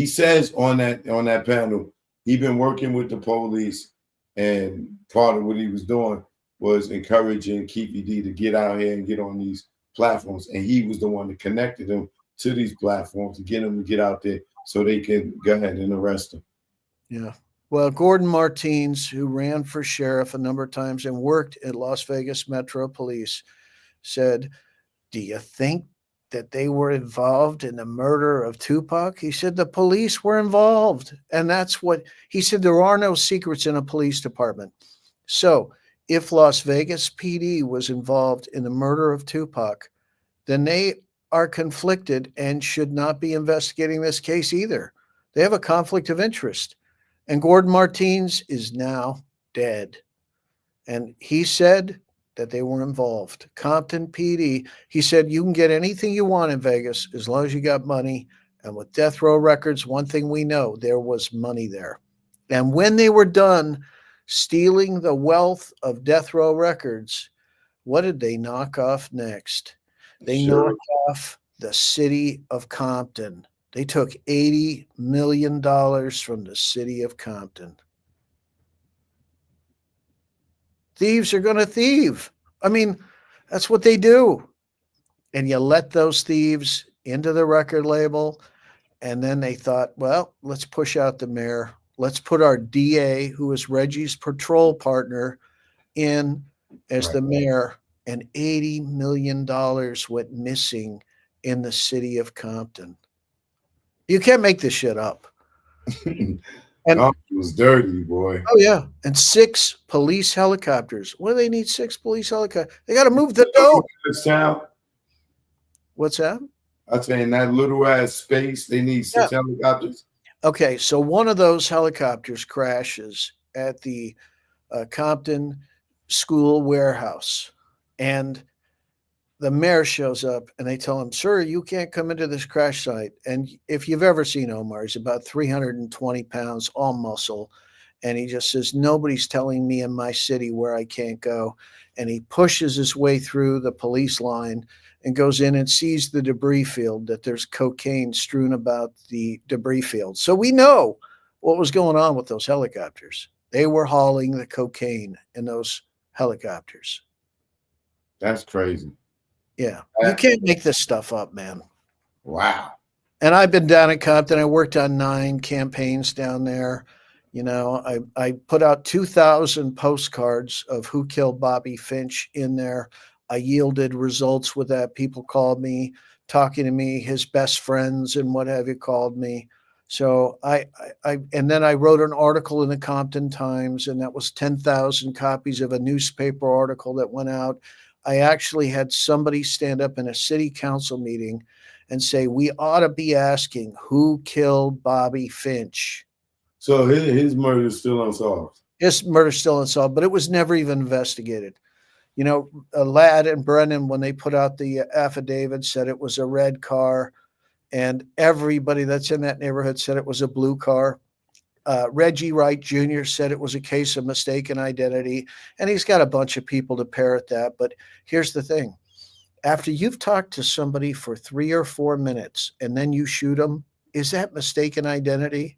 says on that panel, he'd been working with the police, and part of what he was doing was encouraging KVD to get out here and get on these platforms. And he was the one that connected them to these platforms to get them to get out there so they can go ahead and arrest them. Yeah. Well, Gordon Martins, who ran for sheriff a number of times and worked at Las Vegas Metro Police, said, do you think that they were involved in the murder of Tupac? He said the police were involved. And that's what he said. There are no secrets in a police department. So if Las Vegas PD was involved in the murder of Tupac, then they are conflicted and should not be investigating this case either. They have a conflict of interest. And Gordon Martins is now dead. And he said that they were involved. Compton PD, he said, you can get anything you want in Vegas as long as you got money. And with Death Row Records, one thing we know, there was money there. And when they were done stealing the wealth of Death Row Records, what did they knock off next? They knocked off the city of Compton. They took $80 million from the city of Compton. Thieves are going to thieve. I mean, that's what they do. And you let those thieves into the record label. And then they thought, well, let's push out the mayor. Let's put our DA, who is Reggie's patrol partner, in as the mayor. And $80 million went missing in the city of Compton. You can't make this shit up. And It was dirty, boy. oh yeah, and 6 police helicopters. What do they need 6 police helicopters? They got to move the dope. This town, What's that? I say in that little ass space, they need 6 helicopters. Okay, so one of those helicopters crashes at the Compton school warehouse, and the mayor shows up and they tell him, sir, you can't come into this crash site. And if you've ever seen Omar, he's about 320 pounds, all muscle. And he just says, nobody's telling me in my city where I can't go. And he pushes his way through the police line and goes in and sees the debris field, that there's cocaine strewn about the debris field. So we know what was going on with those helicopters. They were hauling the cocaine in those helicopters. That's crazy. Yeah. You can't make this stuff up, man. Wow. And I've been down at Compton. I worked on 9 campaigns down there. You know, I put out 2,000 postcards of who killed Bobby Finch in there. I yielded results with that. People called me, talking to me, his best friends and what have you called me. So and then I wrote an article in the Compton Times, and that was 10,000 copies of a newspaper article that went out. I actually had somebody stand up in a city council meeting and say, we ought to be asking who killed Bobby Finch. So his murder is still unsolved. His murder is still unsolved, but it was never even investigated. You know, Ladd and Brennan, when they put out the affidavit, said it was a red car, and everybody that's in that neighborhood said it was a blue car. Reggie Wright Jr. said it was a case of mistaken identity, and he's got a bunch of people to parrot that. But here's the thing. After you've talked to somebody for 3 or 4 minutes and then you shoot them, is that mistaken identity?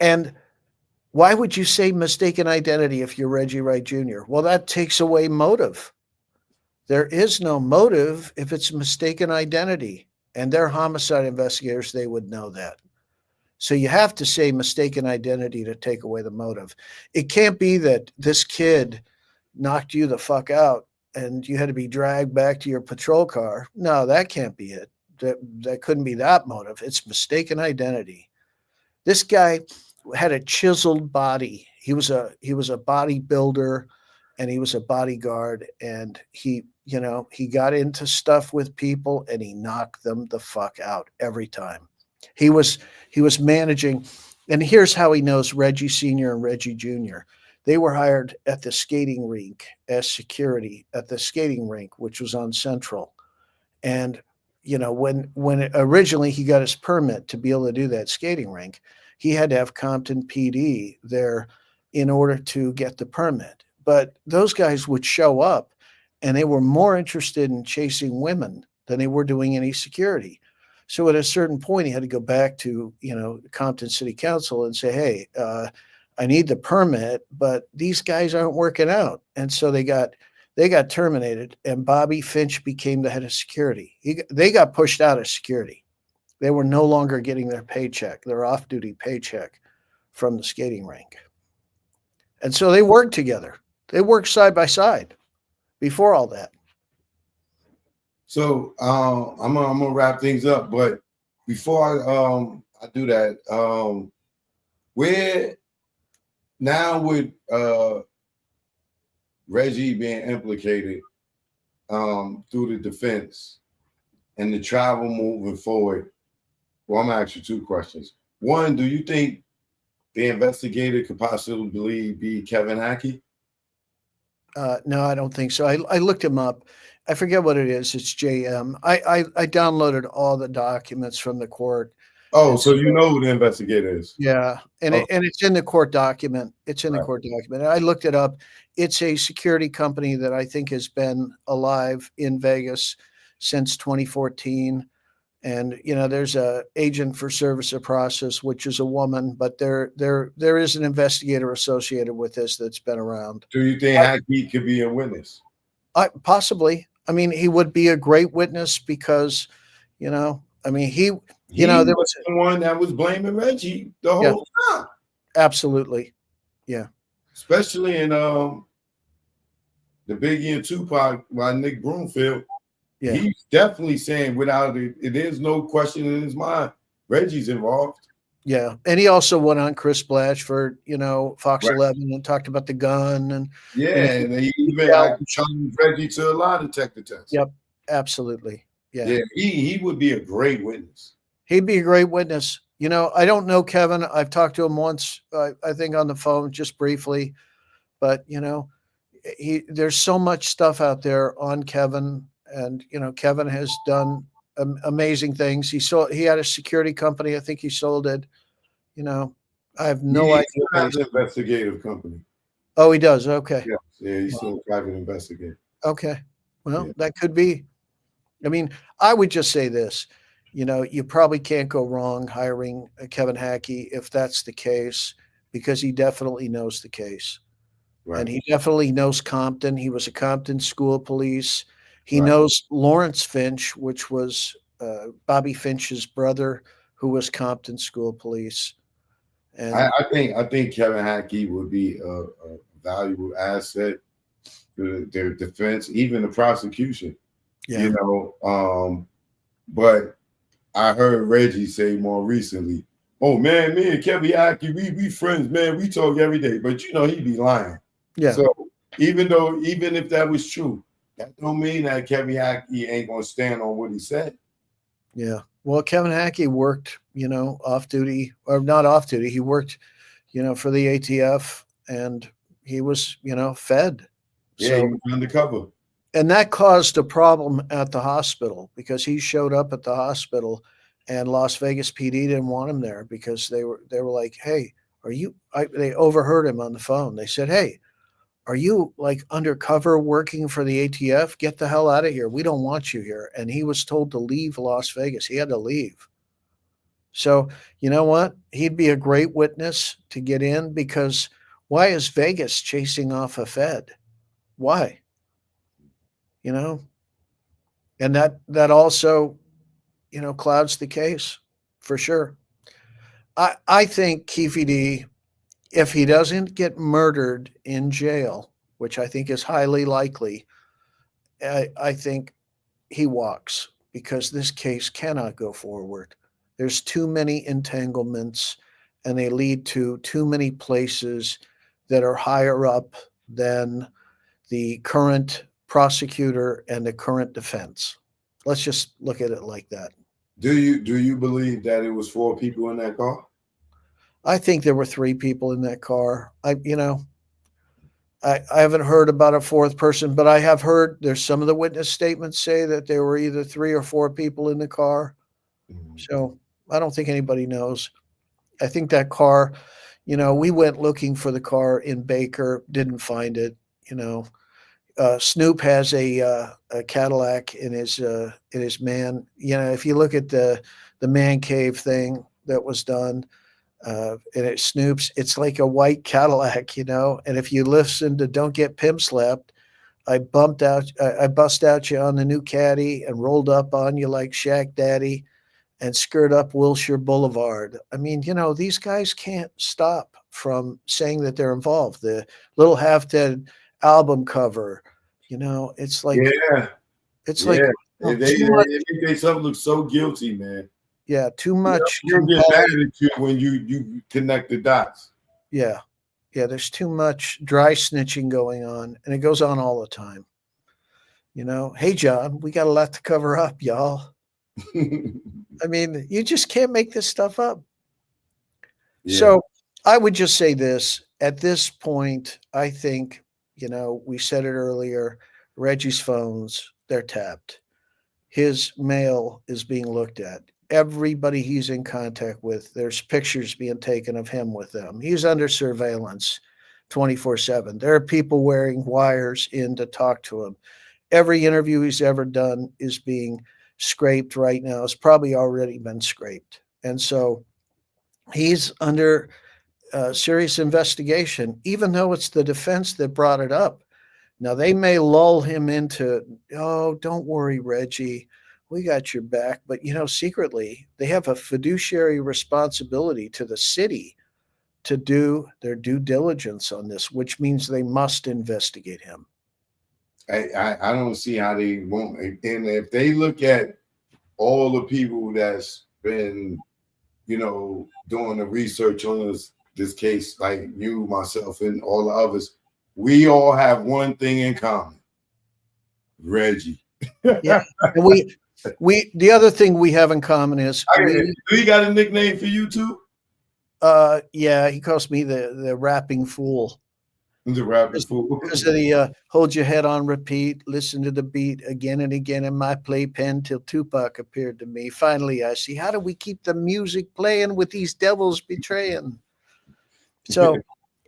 And why would you say mistaken identity if you're Reggie Wright Jr.? Well, that takes away motive. There is no motive if it's mistaken identity. And they're homicide investigators, they would know that. So you have to say mistaken identity to take away the motive. It can't be that this kid knocked you the fuck out and you had to be dragged back to your patrol car. No, that can't be it. That couldn't be that motive. It's mistaken identity. This guy had a chiseled body. He was a bodybuilder, and he was a bodyguard, and he got into stuff with people and he knocked them the fuck out every time. He was managing, and here's how he knows Reggie Sr. and Reggie Jr. They were hired at the skating rink as security at the skating rink, which was on Central. And, you know, when originally he got his permit to be able to do that skating rink, he had to have Compton PD there in order to get the permit. But those guys would show up and they were more interested in chasing women than they were doing any security. So at a certain point, he had to go back to, Compton City Council and say, hey, I need the permit, but these guys aren't working out. And so they got terminated, and Bobby Finch became the head of security. They got pushed out of security. They were no longer getting their paycheck, their off-duty paycheck from the skating rink. And so they worked together. They worked side by side before all that. So I'm gonna wrap things up, but before I do that, where now with Reggie being implicated through the defense and the travel moving forward, well, I'm gonna ask you 2 questions. One, do you think the investigator could possibly be Kevin Hackey? No, I don't think so. I looked him up. I forget what it is. It's JM. I downloaded all the documents from the court. Oh, so you know who the investigator is? Yeah, and it's in the court document. It's in the court document. I looked it up. It's a security company that I think has been alive in Vegas since 2014. And there's a agent for service of process, which is a woman, but there is an investigator associated with this that's been around. Do you think Hackey could be a witness? Possibly. I mean, he would be a great witness because, I mean, he there was was the one that was blaming Reggie the yeah, whole time, absolutely, yeah, especially in the Biggie and Tupac by Nick Broomfield. yeah, He's definitely saying without it, there's no question in his mind, Reggie's involved. yeah. And he also went on Chris Blash for Fox Right. 11 and talked about the gun and Yeah, and he even challenged Reggie to a lie detector test. Yep, absolutely, yeah. Yeah, he would be a great witness. He'd be a great witness. I don't know Kevin. I've talked to him once, I think on the phone, just briefly, but there's so much stuff out there on Kevin, and Kevin has done amazing things. He had a security company. I think he sold it. I have no idea. He's an investigative company. Oh, he does. Okay. Yeah, he's still a private investigator. Okay. Well, that could be. I mean, I would just say this. You probably can't go wrong hiring Kevin Hackey if that's the case, because he definitely knows the case. Right. And he definitely knows Compton. He was a Compton school police. He knows Lawrence Finch, which was Bobby Finch's brother, who was Compton school police. And I think Kevin Hackey would be a valuable asset to their defense, even the prosecution. yeah. But I heard Reggie say more recently, "Oh man, me and Kevin Hackey, we friends, man. We talk every day." But he'd be lying. Yeah. So even if that was true, that don't mean that Kevin Hackey ain't gonna stand on what he said. Yeah. Well, Kevin Hackey worked, off duty, or not off duty. He worked, for the ATF, and he was, fed. Yeah, So, he was undercover. and that caused a problem at the hospital, because he showed up at the hospital and Las Vegas PD didn't want him there, because they were like, "Hey, they overheard him on the phone. They said, "Hey, are you like undercover working for the ATF? Get the hell out of here. We don't want you here." And he was told to leave Las Vegas. He had to leave. So, you know what? He'd be a great witness to get in, because why is Vegas chasing off a Fed? Why? And that also, clouds the case for sure. I think Keefe D, if he doesn't get murdered in jail, which I think is highly likely, I think he walks, because this case cannot go forward. There's too many entanglements, and they lead to too many places that are higher up than the current prosecutor and the current defense. Let's just look at it like that. Do you believe that it was 4 people in that car? I think there were 3 people in that car. I haven't heard about a 4th person, but I have heard there's some of the witness statements say that there were either 3 or 4 people in the car. So I don't think anybody knows. I think that car, we went looking for the car in Baker, didn't find it. Snoop has a Cadillac in his man. If you look at the man cave thing that was done, and it Snoop's, it's like a white Cadillac, and if you listen to Don't Get Pimp Slapped, I bust out you on the new caddy and rolled up on you like Shaq Daddy and skirt up Wilshire Boulevard. I mean, these guys can't stop from saying that they're involved. The Little Half Dead album cover, it's like, it's like, they some look so guilty, man. Yeah, too much. You get mad at you when you connect the dots. Yeah. There's too much dry snitching going on, and it goes on all the time. Hey John, we got a lot to cover up, y'all. I mean, you just can't make this stuff up. Yeah. So I would just say this at this point. I think, we said it earlier, Reggie's phones, they're tapped. His mail is being looked at. Everybody he's in contact with, there's pictures being taken of him with them. He's under surveillance 24/7. There are people wearing wires in to talk to him. Every interview he's ever done is being scraped right now. It's probably already been scraped. And so he's under serious investigation, even though it's the defense that brought it up. Now, they may lull him into, oh, don't worry, Reggie, we got your back. But, secretly, they have a fiduciary responsibility to the city to do their due diligence on this, which means they must investigate him. I don't see how they won't. And if they look at all the people that's been, doing the research on this case, like you, myself, and all the others, we all have one thing in common: Reggie. Yeah, and the other thing we have in common is do you got a nickname for you too? Yeah, he calls me the rapping fool. The rapping fool. Because of the hold your head on repeat, listen to the beat again and again in my playpen till Tupac appeared to me. Finally, I see, how do we keep the music playing with these devils betraying? So,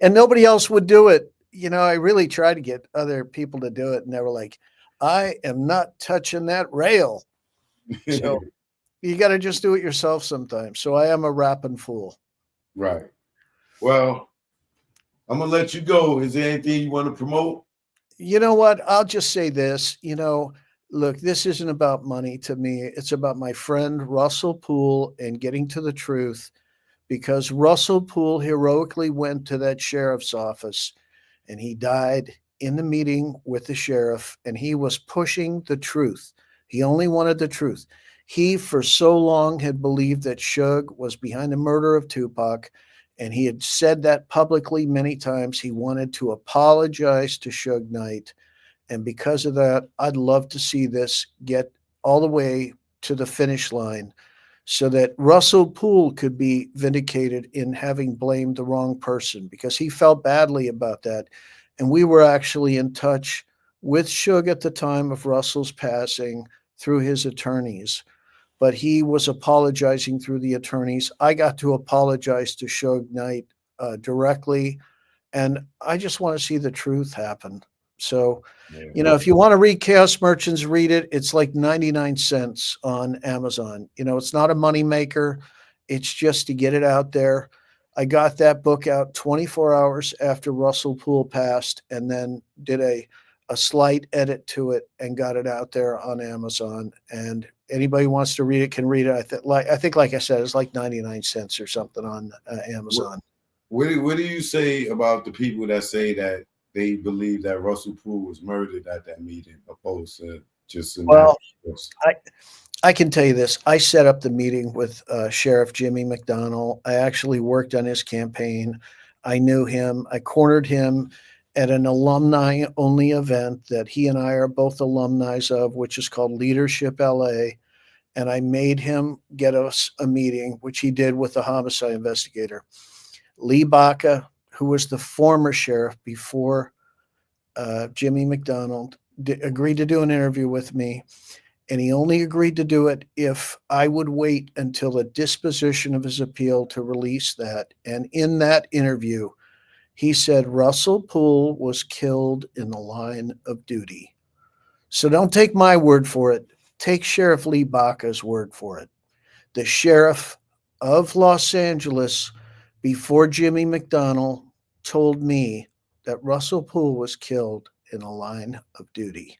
and nobody else would do it. I really tried to get other people to do it, and they were like, I am not touching that rail. So you got to just do it yourself sometimes. So I am a rapping fool. Right. Well, I'm going to let you go. Is there anything you want to promote? You know what? I'll just say this. Look, this isn't about money to me. It's about my friend Russell Poole and getting to the truth, because Russell Poole heroically went to that sheriff's office and he died in the meeting with the sheriff, and he was pushing the truth. He only wanted the truth. He, for so long, had believed that Suge was behind the murder of Tupac, and he had said that publicly many times. He wanted to apologize to Suge Knight. And because of that, I'd love to see this get all the way to the finish line so that Russell Poole could be vindicated in having blamed the wrong person, because he felt badly about that. And we were actually in touch with Suge at the time of Russell's passing through his attorneys, but he was apologizing through the attorneys. I got to apologize to Suge Knight directly, and I just want to see the truth happen. So, if you want to read Chaos Merchants, read it. It's like 99 cents on Amazon. It's not a moneymaker. It's just to get it out there. I got that book out 24 hours after Russell Poole passed, and then did a slight edit to it and got it out there on Amazon. And anybody who wants to read it can read it. I think, like I said, it's like 99 cents or something on Amazon. What do you say about the people that say that they believe that Russell Poole was murdered at that meeting, opposed to just I can tell you this. I set up the meeting with Sheriff Jimmy McDonnell. I actually worked on his campaign. I knew him. I cornered him at an alumni-only event that he and I are both alumni of, which is called Leadership LA. And I made him get us a meeting, which he did with the homicide investigator. Lee Baca, who was the former sheriff before Jimmy McDonnell, agreed to do an interview with me. And he only agreed to do it if I would wait until the disposition of his appeal to release that. And in that interview, he said Russell Poole was killed in the line of duty. So don't take my word for it. Take Sheriff Lee Baca's word for it. The sheriff of Los Angeles, before Jimmy McDonnell, told me that Russell Poole was killed in a line of duty.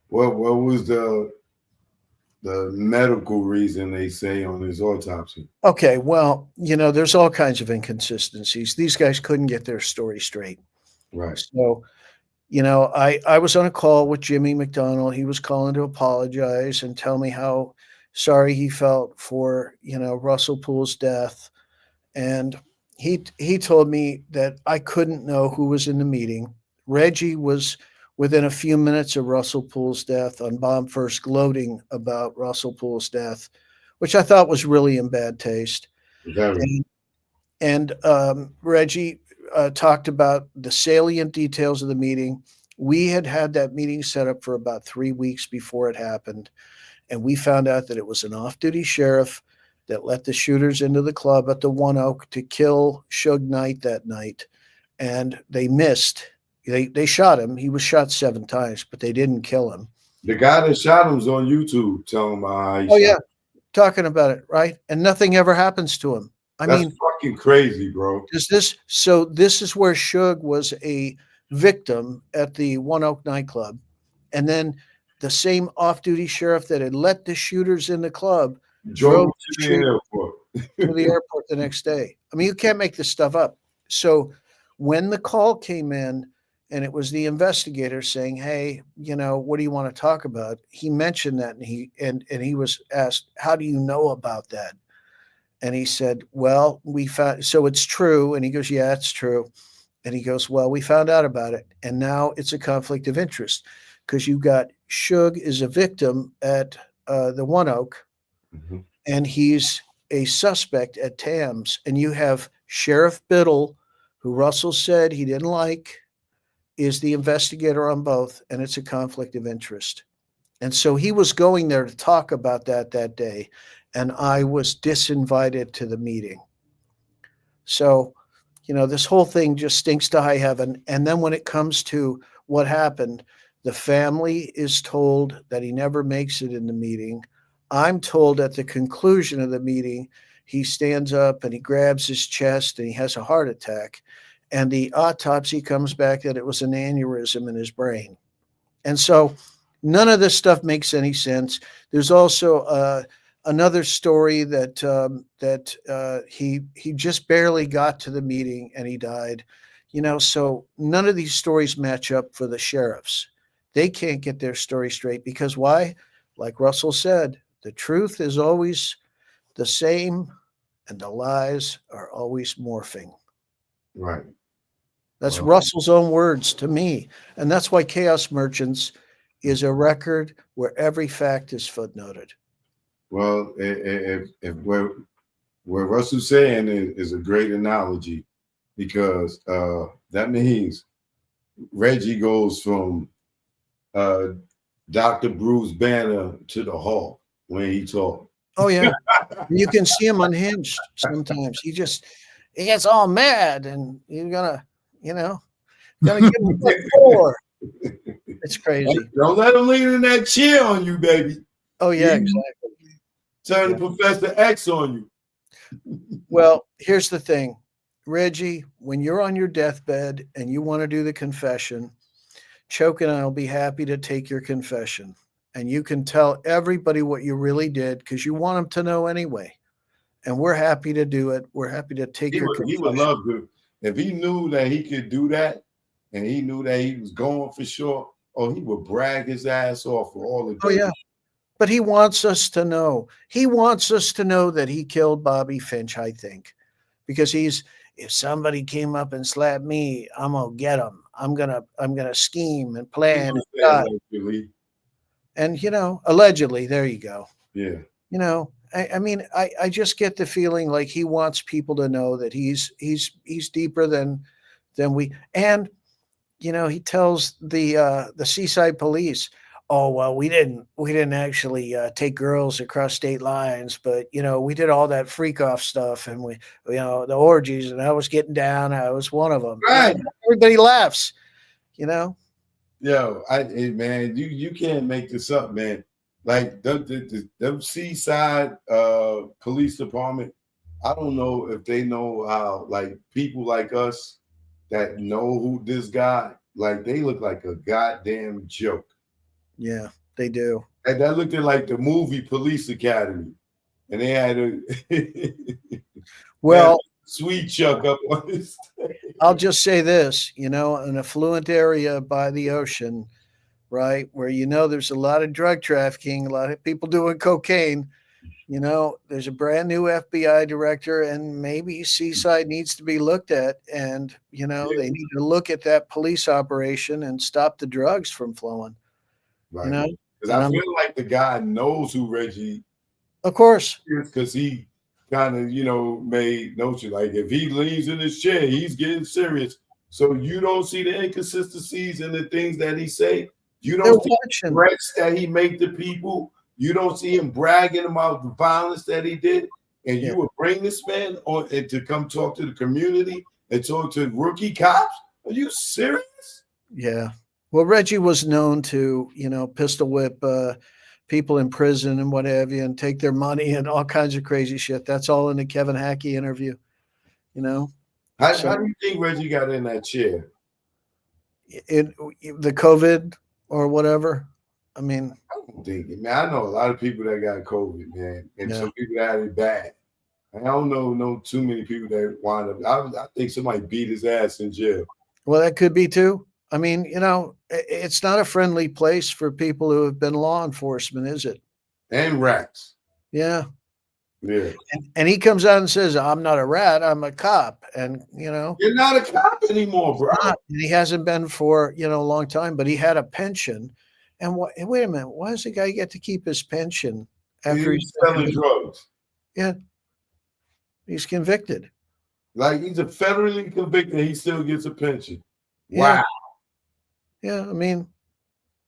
What was the medical reason they say on his autopsy? Okay, well, there's all kinds of inconsistencies. These guys couldn't get their story straight. Right. So, I was on a call with Jimmy McDonnell. He was calling to apologize and tell me how sorry he felt for, Russell Poole's death. And he told me that I couldn't know who was in the meeting. Reggie was within a few minutes of Russell Poole's death on Bomb First gloating about Russell Poole's death, which I thought was really in bad taste. And Reggie talked about the salient details of the meeting. We had that meeting set up for about 3 weeks before it happened. And we found out that it was an off-duty sheriff that let the shooters into the club at the One Oak to kill Suge Knight that night. And they missed. They shot him. He was shot 7 times, but they didn't kill him. The guy that shot him's on YouTube telling him how he Oh shot yeah, him. talking about it, right? And nothing ever happens to him. I That's mean, fucking crazy, bro. this is where Suge was a victim at the One Oak nightclub, and then the same off-duty sheriff that had let the shooters in the club Drove drove to the the shooter airport. to the airport the next day. I mean, you can't make this stuff up. So when the call came in and it was the investigator saying, "Hey, what do you want to talk about?" He mentioned that, and he was asked, "How do you know about that?" And he said, "Well, we found, so it's true." And he goes, "Yeah, it's true." And he goes, "Well, we found out about it, and now it's a conflict of interest because you got Suge is a victim at the One Oak, Mhm. and he's a suspect at Tams, and you have Sheriff Biddle, who Russell said he didn't like, is the investigator on both, and it's a conflict of interest." And so he was going there to talk about that day, and I was disinvited to the meeting. So, this whole thing just stinks to high heaven. And then when it comes to what happened, the family is told that he never makes it in the meeting. I'm told at the conclusion of the meeting, he stands up and he grabs his chest and he has a heart attack. And the autopsy comes back that it was an aneurysm in his brain. And so none of this stuff makes any sense. There's also another story that he just barely got to the meeting and he died. So none of these stories match up for the sheriffs. They can't get their story straight because why? Like Russell said, the truth is always the same and the lies are always morphing. Right. That's Well, Russell's own words to me. And that's why Chaos Merchants is a record where every fact is footnoted. well, if what Russell's saying is a great analogy because that means Reggie goes from uh, Dr. Bruce Banner to the Hulk when he talks. Oh, yeah. You can see him unhinged sometimes. He gets all mad and you're gonna give him a 4. It's crazy. Don't let him lean in that chair on you, baby. Oh, yeah, You exactly. turn Yeah. Professor X on you. Well, here's the thing, Reggie, when you're on your deathbed and you want to do the confession, Choke and I will be happy to take your confession. And you can tell everybody what you really did because you want them to know anyway. And we're happy to do it. We're happy to take He your would confession. love to. If he knew that he could do that and he knew that he was going for sure, he would brag his ass off for all the Oh, day. yeah. But he wants us to know. He wants us to know that he killed Bobby Finch, I think, because if somebody came up and slapped me, I'm gonna get him. I'm gonna scheme and plan and plot. And allegedly, there you go. Yeah. I mean, I just get the feeling like he wants people to know that he's deeper than we. And he tells the Seaside Police, "Oh well, we didn't actually take girls across state lines, but we did all that freak off stuff, and we the orgies, and I was getting down. I was one of them." Right. Everybody laughs. Yo, man, you can't make this up, man. Like them Seaside police department, I don't know if they know how like people like us that know who this guy, like they look like a goddamn joke. Yeah, they do. And that looked at like the movie Police Academy, and they had a Well, sweet Chuck up on this. I'll just say this, an affluent area by the ocean, right, where there's a lot of drug trafficking, a lot of people doing cocaine. There's a brand new FBI director, and maybe Seaside needs to be looked at, and they need to look at that police operation and stop the drugs from flowing. Right. Because I feel like the guy knows who Reggie. Of course. Because he kind of, made notion like if he leans in his chair, he's getting serious. So you don't see the inconsistencies in the things that he say. You don't see the threats that he make to people. You don't see him bragging about the violence that he did. And you would bring this man on and to come talk to the community and talk to rookie cops? Are you serious? Yeah. Well, Reggie was known to, pistol whip people in prison and what have you, and take their money and all kinds of crazy shit. That's all in the Kevin Hackey interview, you know. How do you think Reggie got in that chair? it the COVID or whatever. I mean, I don't think it, man. I know a lot of people that got COVID, man, and Yeah. some people that had it bad. I don't know too many people that wind up. I think somebody beat his ass in jail. well, that could be too. I mean, it's not a friendly place for people who have been law enforcement, is it? And rats. Yeah. Yeah. And he comes out and says, "I'm not a rat, I'm a cop." And, You're not a cop anymore, bro. and he hasn't been for, a long time, but he had a pension. And wait a minute, why does the guy get to keep his pension after He's selling drugs. Yeah. He's convicted. Like he's a federally convicted, he still gets a pension. Yeah. Wow. Yeah. I mean,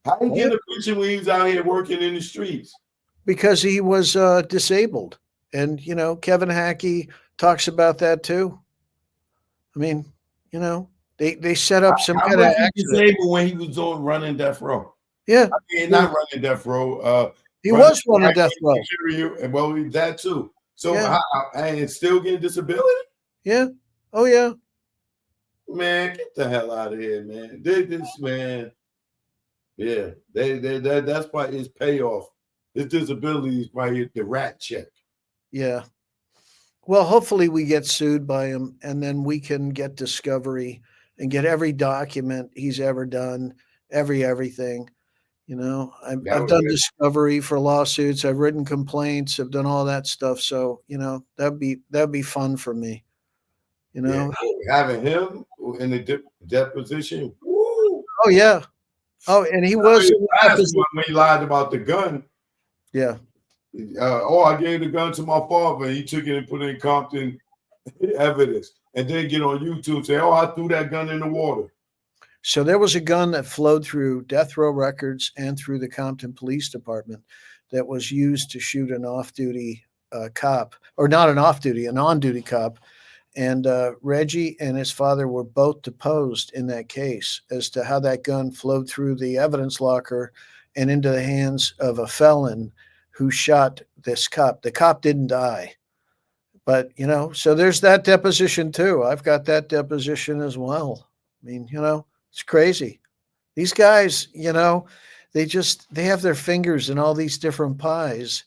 How he get a pension when he's out here working in the streets? because he was disabled. And, Kevin Hackey talks about that too. I mean, they set up some How kind of was he accident. disabled when he was on running death row? Yeah. I mean, not running death row. He was running death row. Well, that too. So, Yeah. and still getting disability? Yeah. Oh, yeah. Man, get the hell out of here, man. This man, yeah, that's why his payoff. His disability is probably the rat check. Yeah. Well, hopefully we get sued by him, and then we can get discovery and get every document he's ever done, everything. I've That would done be- discovery for lawsuits. I've written complaints. I've done all that stuff. So, that'd be fun for me. Yeah, having him in the deposition. Woo! Oh, yeah. Oh, and he was. Last one when he lied about the gun. Yeah. I gave the gun to my father. He took it and put it in Compton evidence, and then get on YouTube and say, "Oh, I threw that gun in the water." So there was a gun that flowed through Death Row Records and through the Compton Police Department that was used to shoot an off-duty cop, or not an off-duty, an on-duty cop. And Reggie and his father were both deposed in that case as to how that gun flowed through the evidence locker and into the hands of a felon who shot this cop. The cop didn't die. But, so there's that deposition too. I've got that deposition as well. I mean, it's crazy. These guys, they have their fingers in all these different pies.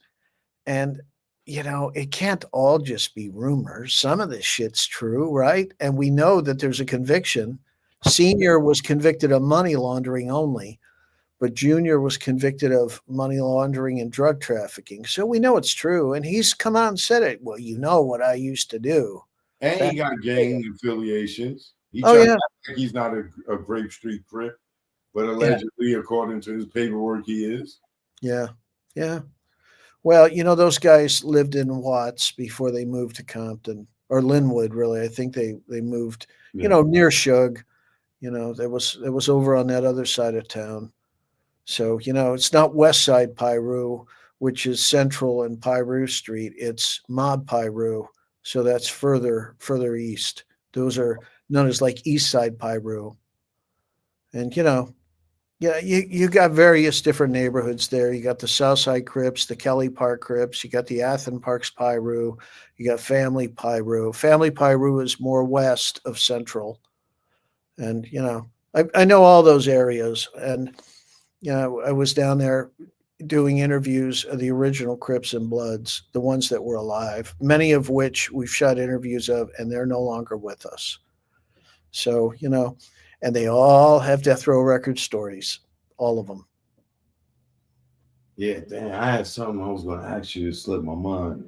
And, it can't all just be rumors. Some of this shit's true, right? And we know that there's a conviction. Senior was convicted of money laundering only, but Junior was convicted of money laundering and drug trafficking. So we know it's true. And he's come out and said it. Well, you know what I used to do. And he got gang affiliations. He Oh, tried yeah. to act like he's not a Grape Street Crip, but allegedly, according to his paperwork, he is. Yeah. Yeah. Well, those guys lived in Watts before they moved to Compton, or Linwood, really. I think they moved, near Shug. That was over on that other side of town. So, it's not West Side Piru, which is Central and Piru Street. It's Mob Piru. So that's further east. Those are known as like East Side Piru. And, you got various different neighborhoods there. You got the Southside Crips, the Kelly Park Crips. You got the Athen Parks Piru. You got Family Piru. Family Piru is more west of Central. And, I know all those areas. And, I was down there doing interviews of the original Crips and Bloods, the ones that were alive, many of which we've shot interviews of, and they're no longer with us. So, and they all have Death Row Record stories, all of them. Yeah, damn. I had something I was going to ask you to slip my mind.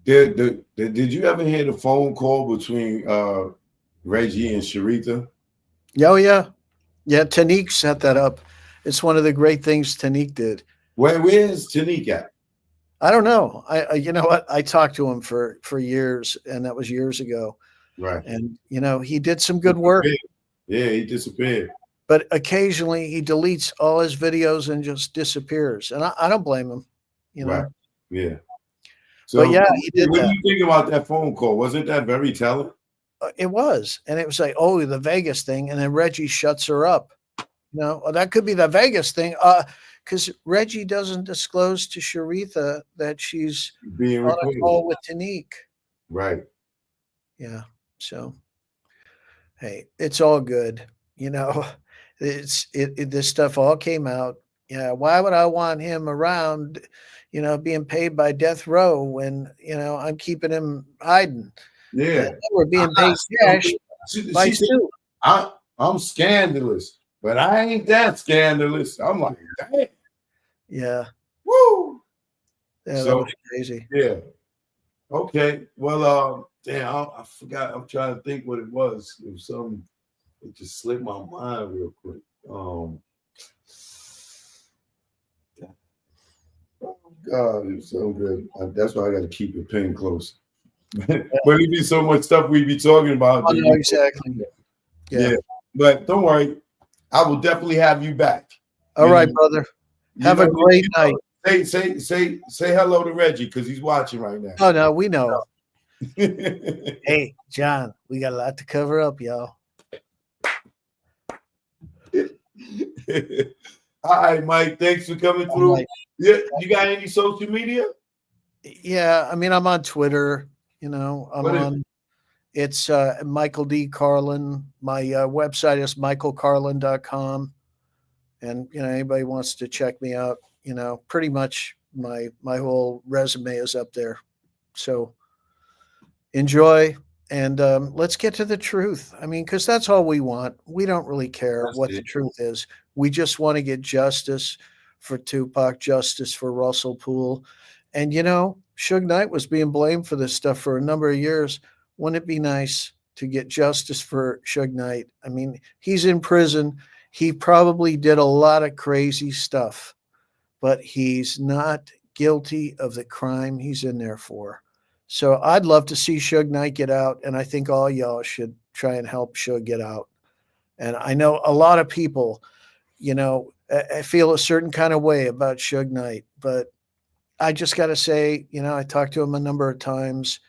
Did you ever hear the phone call between Reggie and Sharita? Oh, yeah. Yeah, Tanique set that up. It's one of the great things Tanique did. Where's Tanique at? I don't know. I you know what? I talked to him for years, and that was years ago. Right. And, he did some good work. Yeah, he disappeared. But occasionally he deletes all his videos and just disappears. And I don't blame him, Right. Yeah. But So yeah, he did what do that. you think about that phone call? Wasn't that very telling? It was, and it was like, oh, the Vegas thing, and then Reggie shuts her up. That could be the Vegas thing. Because Reggie doesn't disclose to Sharitha that she's Being on a recorded. call with Tanique. Right. Yeah. So, hey, it's all good. You know, this stuff all came out. Yeah. Why would I want him around, being paid by death row when, I'm keeping him hiding? And Yeah. we're being paid cash by She said, Stu. I'm scandalous, but I ain't that scandalous. I'm like, damn. Yeah. Woo. Yeah. That So was crazy. yeah. Okay. Well, damn, I forgot. I'm trying to think what it was. It was something. It just slipped my mind real quick. Oh God, it was so good. That's why I got to keep a pen close. But it'd be so much stuff we'd be talking about. Oh, no, exactly. Yeah. Yeah. But don't worry, I will definitely have you back. All You right, know, brother. Have a great night. Say hello to Reggie because he's watching right now. Oh, no, we know. Hey, John, we got a lot to cover up, y'all. All right, Mike. Thanks for coming through. Right. Yeah, you got any social media? Yeah, I mean, I'm on Twitter. What is it? It's Michael D. Carlin. My website is michaelcarlin.com. And, anybody wants to check me out, pretty much my whole resume is up there. So enjoy and let's get to the truth. I mean, because that's all we want. We don't really care That's what it. the truth is. We just want to get justice for Tupac, justice for Russell Poole. And, Suge Knight was being blamed for this stuff for a number of years. Wouldn't it be nice to get justice for Suge Knight? I mean, he's in prison. He probably did a lot of crazy stuff, but he's not guilty of the crime he's in there for. So I'd love to see Suge Knight get out, and I think all y'all should try and help Suge get out. And I know a lot of people, I feel a certain kind of way about Suge Knight, but I just got to say, I talked to him a number of times.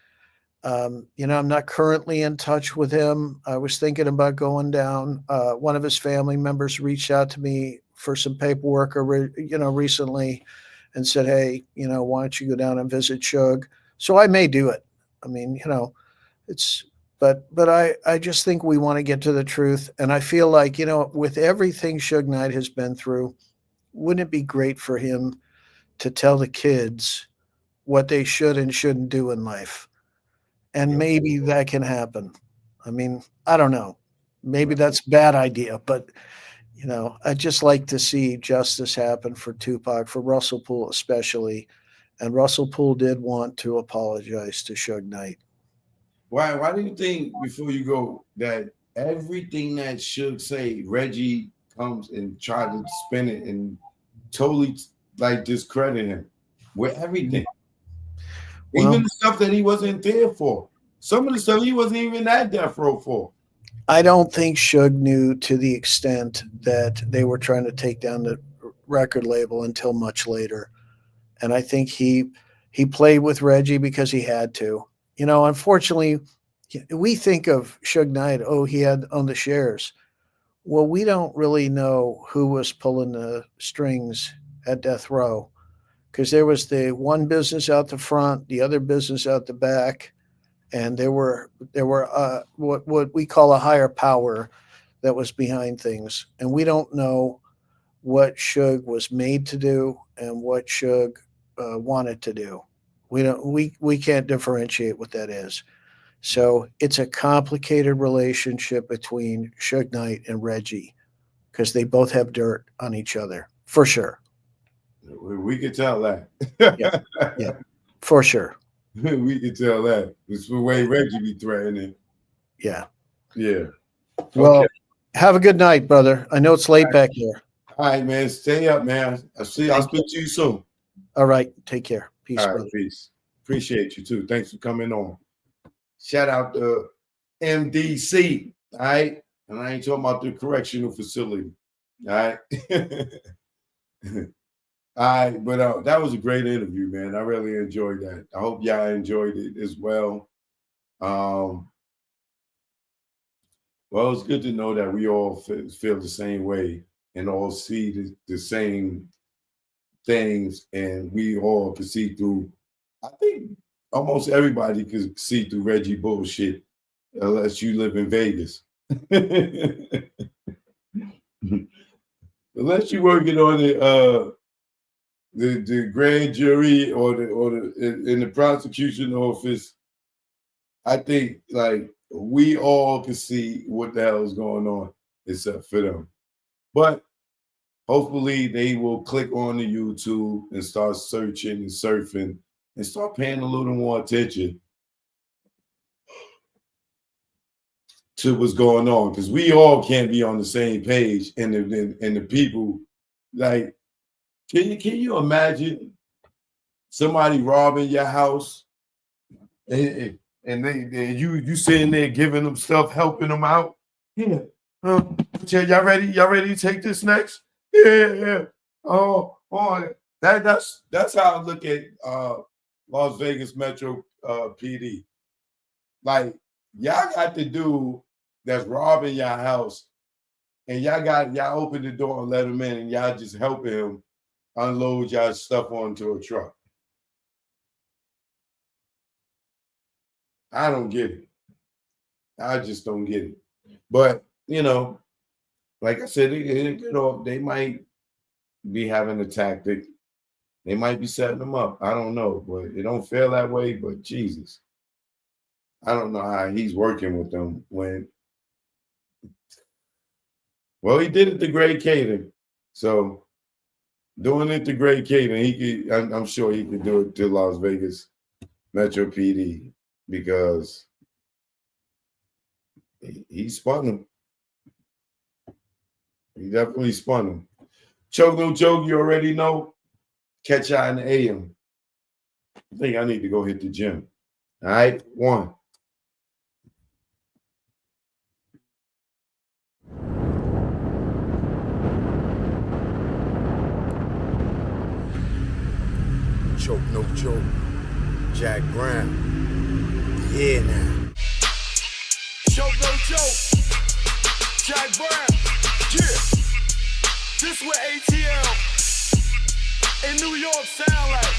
I'm not currently in touch with him. I was thinking about going down. One of his family members reached out to me for some paperwork, recently, and said, "Hey, why don't you go down and visit Suge?" So I may do it. I mean, it's, but I just think we want to get to the truth, and I feel like with everything Suge Knight has been through, wouldn't it be great for him to tell the kids what they should and shouldn't do in life? And maybe that can happen. I mean, I don't know. Maybe that's a bad idea, but I'd just like to see justice happen for Tupac, for Russell Poole especially. And Russell Poole did want to apologize to Suge Knight. Why do you think, before you go, that everything that Suge say, Reggie comes and try to spin it and totally like discredit him with everything? Well, Even the stuff that he wasn't there for. Some of the stuff he wasn't even at death row for. I don't think Suge knew to the extent that they were trying to take down the record label until much later. And I think he played with Reggie because he had to. Unfortunately, we think of Suge Knight, oh, he had on the shares. Well, we don't really know who was pulling the strings at death row, because there was the one business out the front, the other business out the back, and there were what we call a higher power that was behind things, and we don't know what Suge was made to do and what Suge wanted to do. We can't differentiate what that is. So it's a complicated relationship between Suge Knight and Reggie, because they both have dirt on each other, for sure. We could tell that. Yeah, for sure. We could tell that. It's the way Reggie be threatening. Yeah. Yeah. Well, Okay. have a good night, brother. I know it's late back there. All right, man. Stay up, man. I'll speak to you soon. All right. Take care. Peace, All right, brother. peace. Appreciate you too. Thanks for coming on. Shout out to MDC. All right. And I ain't talking about the correctional facility. All right. All right, but that was a great interview, man. I really enjoyed that. I hope y'all enjoyed it as well. Well, it's good to know that we all feel the same way and all see the same things, and we all can see through. I think almost everybody can see through Reggie bullshit, unless you live in Vegas. Unless you're working on the grand jury or in the prosecution office, I think like we all can see what the hell is going on except for them. But hopefully they will click on the YouTube and start searching and surfing and start paying a little more attention to what's going on, because we all can't be on the same page. And the people, like, can you imagine somebody robbing your house and you sitting there giving them stuff, helping them out? Yeah. Y'all ready? Y'all ready to take this next? Yeah. Oh, that's how I look at Las Vegas Metro PD. Like, y'all got the dude that's robbing your house, and y'all open the door and let him in, and y'all just helping him unload y'all stuff onto a truck. I don't get it. I just don't get it. But you know, like I said, they might be having a tactic. They might be setting them up. I don't know, but it don't feel that way. But Jesus, I don't know how he's working with them when. Well, he did it to Greg Caden, so doing it to Greg Caden, he could. I'm sure he could do it to Las Vegas Metro PD, because he spun him. He definitely spun him. Choke no joke, you already know. Catch y'all in the AM. I think I need to go hit the gym. All right, 1. Choke no joke. Jack Brown. Yeah now. Choke no joke. Jack Brown. Yeah. This what ATL in New York sound like.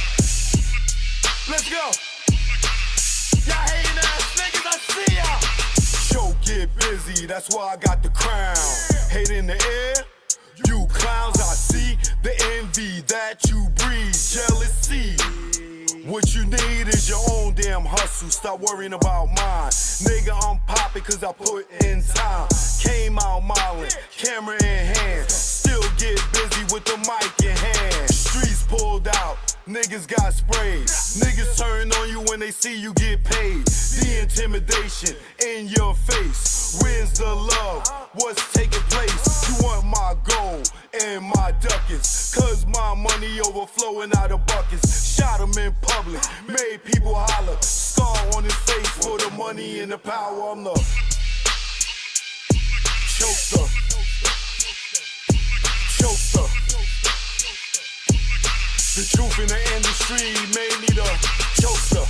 Let's go. Y'all hating ass niggas, I see y'all. Choke get busy, that's why I got the crown. Hate in the air. You clowns, I see the envy that you breed, jealousy. What you need is your own damn hustle. Stop worrying about mine. Nigga, I'm poppin' cause I put in time. Came out modeling, camera in hand. Still get busy with the mic in hand. Streets pulled out, niggas got sprayed. Niggas turn on you when they see you get paid. The intimidation in your face. Where's the love? What's taking place? You want my gold and my ducats, cause my money overflowing out of buckets. Shot him in public, made people holler. Scar on his face for the money and the power. I'm the chokester. Chokester. The truth in the industry made me the chokester.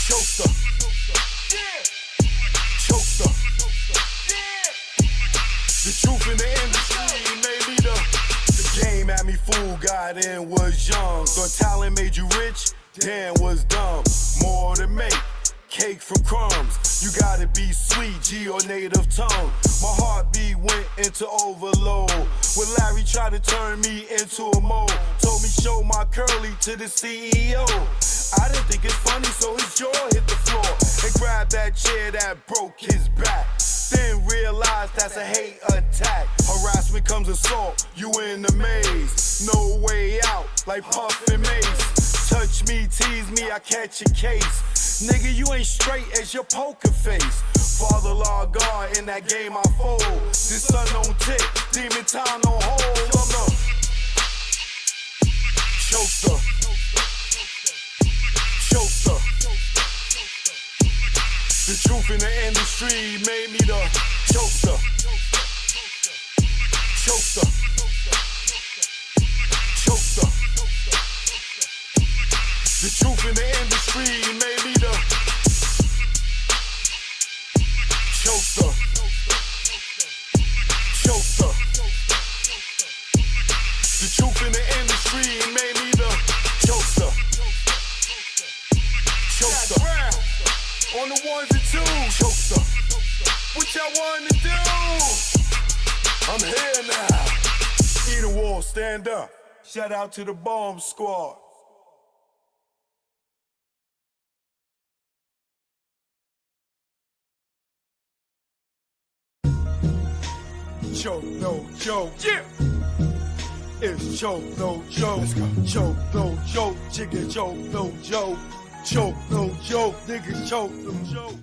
Chokester. Chokester. The truth in the industry made me the game had me fooled, got in, was young. Thought talent made you rich, damn was dumb. More to make, cake from crumbs. You gotta be sweet, G or native tongue. My heartbeat went into overload when Larry tried to turn me into a mole. Told me show my curly to the CEO. I didn't think it's funny, so his jaw hit the floor and grabbed that chair that broke his back. Then realized that's a hate attack. Harassment comes assault, you in the maze. No way out, like Puff and Mace. Touch me, tease me, I catch a case. Nigga, you ain't straight as your poker face. Father law God, in that game I fold. This sun don't tick, demon time don't hold. I'm the chokester. Chokester. The truth in the industry made me the chokester. Chokester. The truth in the industry made me the choker. Choker. The truth in the industry made me the choker. Choker. On the ones and twos. Choker. What y'all want to do? I'm here now. Either wall, stand up. Shout out to the bomb squad. Choke, no joke. Yeah. It's choke, no joke. Let's go. Choke, no joke. Chicken choke, no joke. Choke, no joke. Niggas choke, no joke.